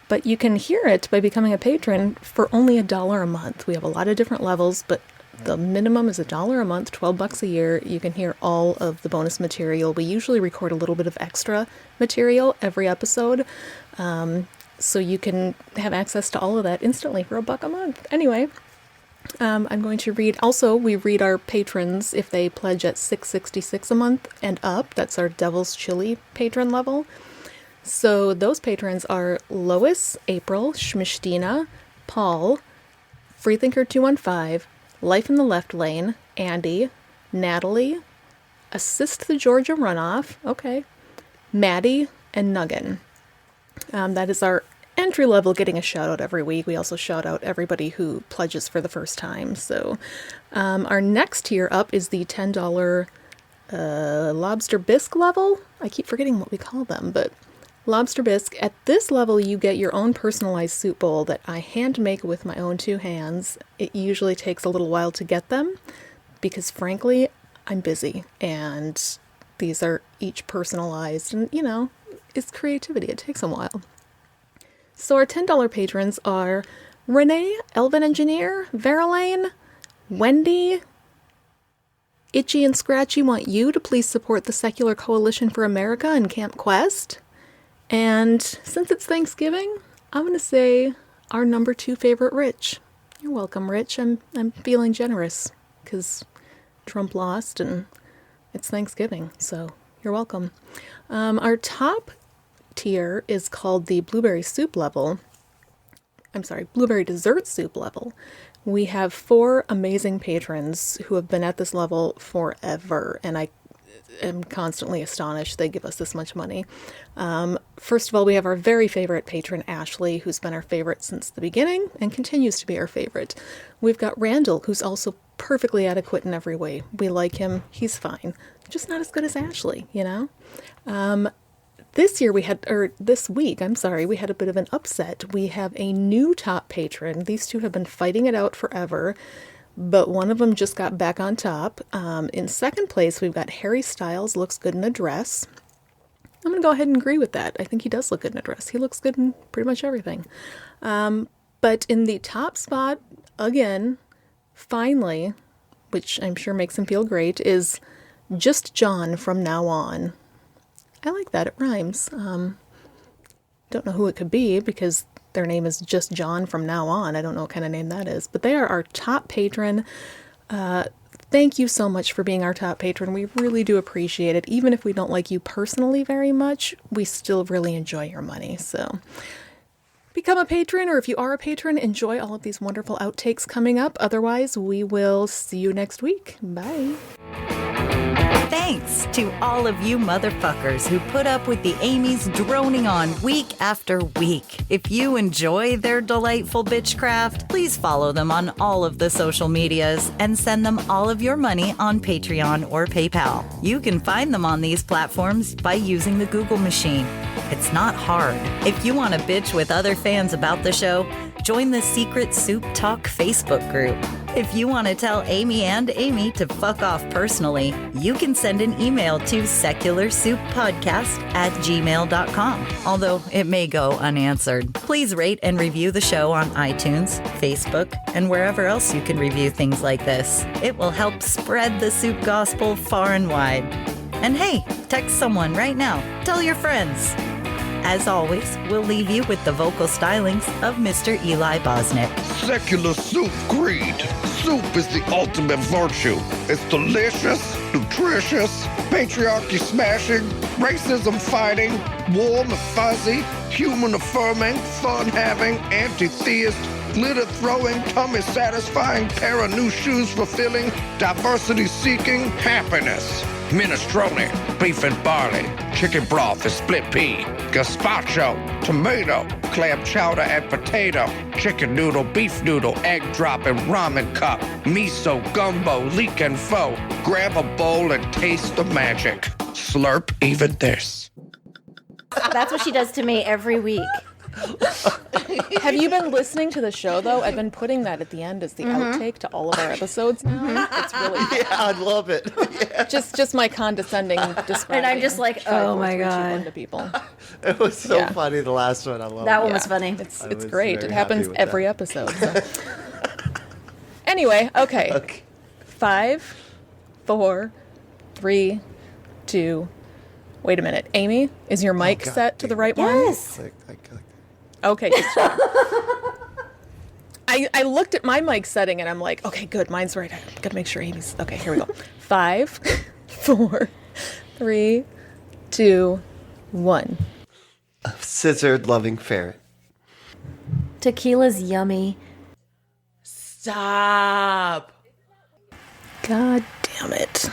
But you can hear it by becoming a patron for only $1 a month. We have a lot of different levels, but the minimum is $1 a month, $12 a year. You can hear all of the bonus material. We usually record a little bit of extra material every episode. So you can have access to all of that instantly for $1 a month. Anyway, I'm going to read, also we read our patrons if they pledge at $6.66 a month and up. That's our Devil's Chili patron level. So those patrons are Lois, April, Schmishtina, Paul, Freethinker215, Life in the Left Lane, Andy, Natalie, Assist the Georgia Runoff, okay, Maddie, and Nuggin. That is our entry level, getting a shout out every week. We also shout out everybody who pledges for the first time. So our next tier up is the $10 lobster bisque level. I keep forgetting what we call them, but lobster bisque. At this level, you get your own personalized soup bowl that I hand make with my own 2 hands. It usually takes a little while to get them because, frankly, I'm busy and these are each personalized, and you know, it's creativity. It takes a while. So our $10 patrons are Renee, Elven Engineer, Verlaine, Wendy. Itchy and Scratchy want you to please support the Secular Coalition for America and Camp Quest. And since it's Thanksgiving, I'm going to say our number 2 favorite, Rich. You're welcome, Rich. I'm feeling generous because Trump lost and it's Thanksgiving, so you're welcome. Our top tier is called the Blueberry Soup level. I'm sorry, Blueberry Dessert Soup level. We have 4 amazing patrons who have been at this level forever, and I am constantly astonished they give us this much money. First of all, we have our very favorite patron, Ashley, who's been our favorite since the beginning and continues to be our favorite. We've got Randall, who's also perfectly adequate in every way. We like him. He's fine. Just not as good as Ashley, you know? This week, we had a bit of an upset. We have a new top patron. These 2 have been fighting it out forever, but one of them just got back on top. In second place, we've got Harry Styles, looks good in a dress. I'm going to go ahead and agree with that. I think he does look good in a dress. He looks good in pretty much everything. But in the top spot, again, finally, which I'm sure makes him feel great, is Just John from now on. I like that. It rhymes. Don't know who it could be because their name is Just John from now on. I don't know what kind of name that is, but they are our top patron. Thank you so much for being our top patron. We really do appreciate it. Even if we don't like you personally very much, we still really enjoy your money. So become a patron, or if you are a patron, enjoy all of these wonderful outtakes coming up. Otherwise, we will see you next week. Bye. Thanks to all of you motherfuckers who put up with the Amy's droning on week after week. If you enjoy their delightful bitchcraft, please follow them on all of the social medias and send them all of your money on Patreon or PayPal. You can find them on these platforms by using the Google machine. It's not hard. If you want to bitch with other fans about the show, join the Secret Soup Talk Facebook group. If you want to tell Amy and Amy to fuck off personally, you can send an email to secularsouppodcast@gmail.com, although it may go unanswered. Please rate and review the show on iTunes, Facebook, and wherever else you can review things like this. It will help spread the soup gospel far and wide. And hey, text someone right now. Tell your friends. As always, we'll leave you with the vocal stylings of Mr. Eli Bosnick. Secular soup creed. Soup is the ultimate virtue. It's delicious, nutritious, patriarchy smashing, racism fighting, warm and fuzzy, human affirming, fun having, anti-theist, glitter throwing, tummy satisfying, pair of new shoes fulfilling, diversity seeking, happiness. Minestrone, beef and barley, chicken broth and split pea, gazpacho, tomato, clam chowder and potato, chicken noodle, beef noodle, egg drop and ramen cup, miso, gumbo, leek and pho. Grab a bowl and taste the magic. Slurp even this. That's what she does to me every week. Have you been listening to the show, though? I've been putting that at the end as the outtake to all of our episodes now. It's really Yeah, I love it. Yeah. just my condescending describing. And I'm just like, 5, oh 4, my 3, 2, 1 God. to people. It was so Yeah. funny, the last one. I love That it. one was funny. It's I was great. very It happens happy with every that. episode. So. Anyway, okay. Okay. 5, 4, 3, 2. Wait a minute. Amy, is your mic God, set to the right Yes. Like, one? Okay. Good. I looked at my mic setting and I'm like, okay, good. Mine's right. I gotta make sure Amy's. Okay, here we go. 5, 4, 3, 2, 1. a scissored loving ferret. Tequila's yummy. Stop. God damn it.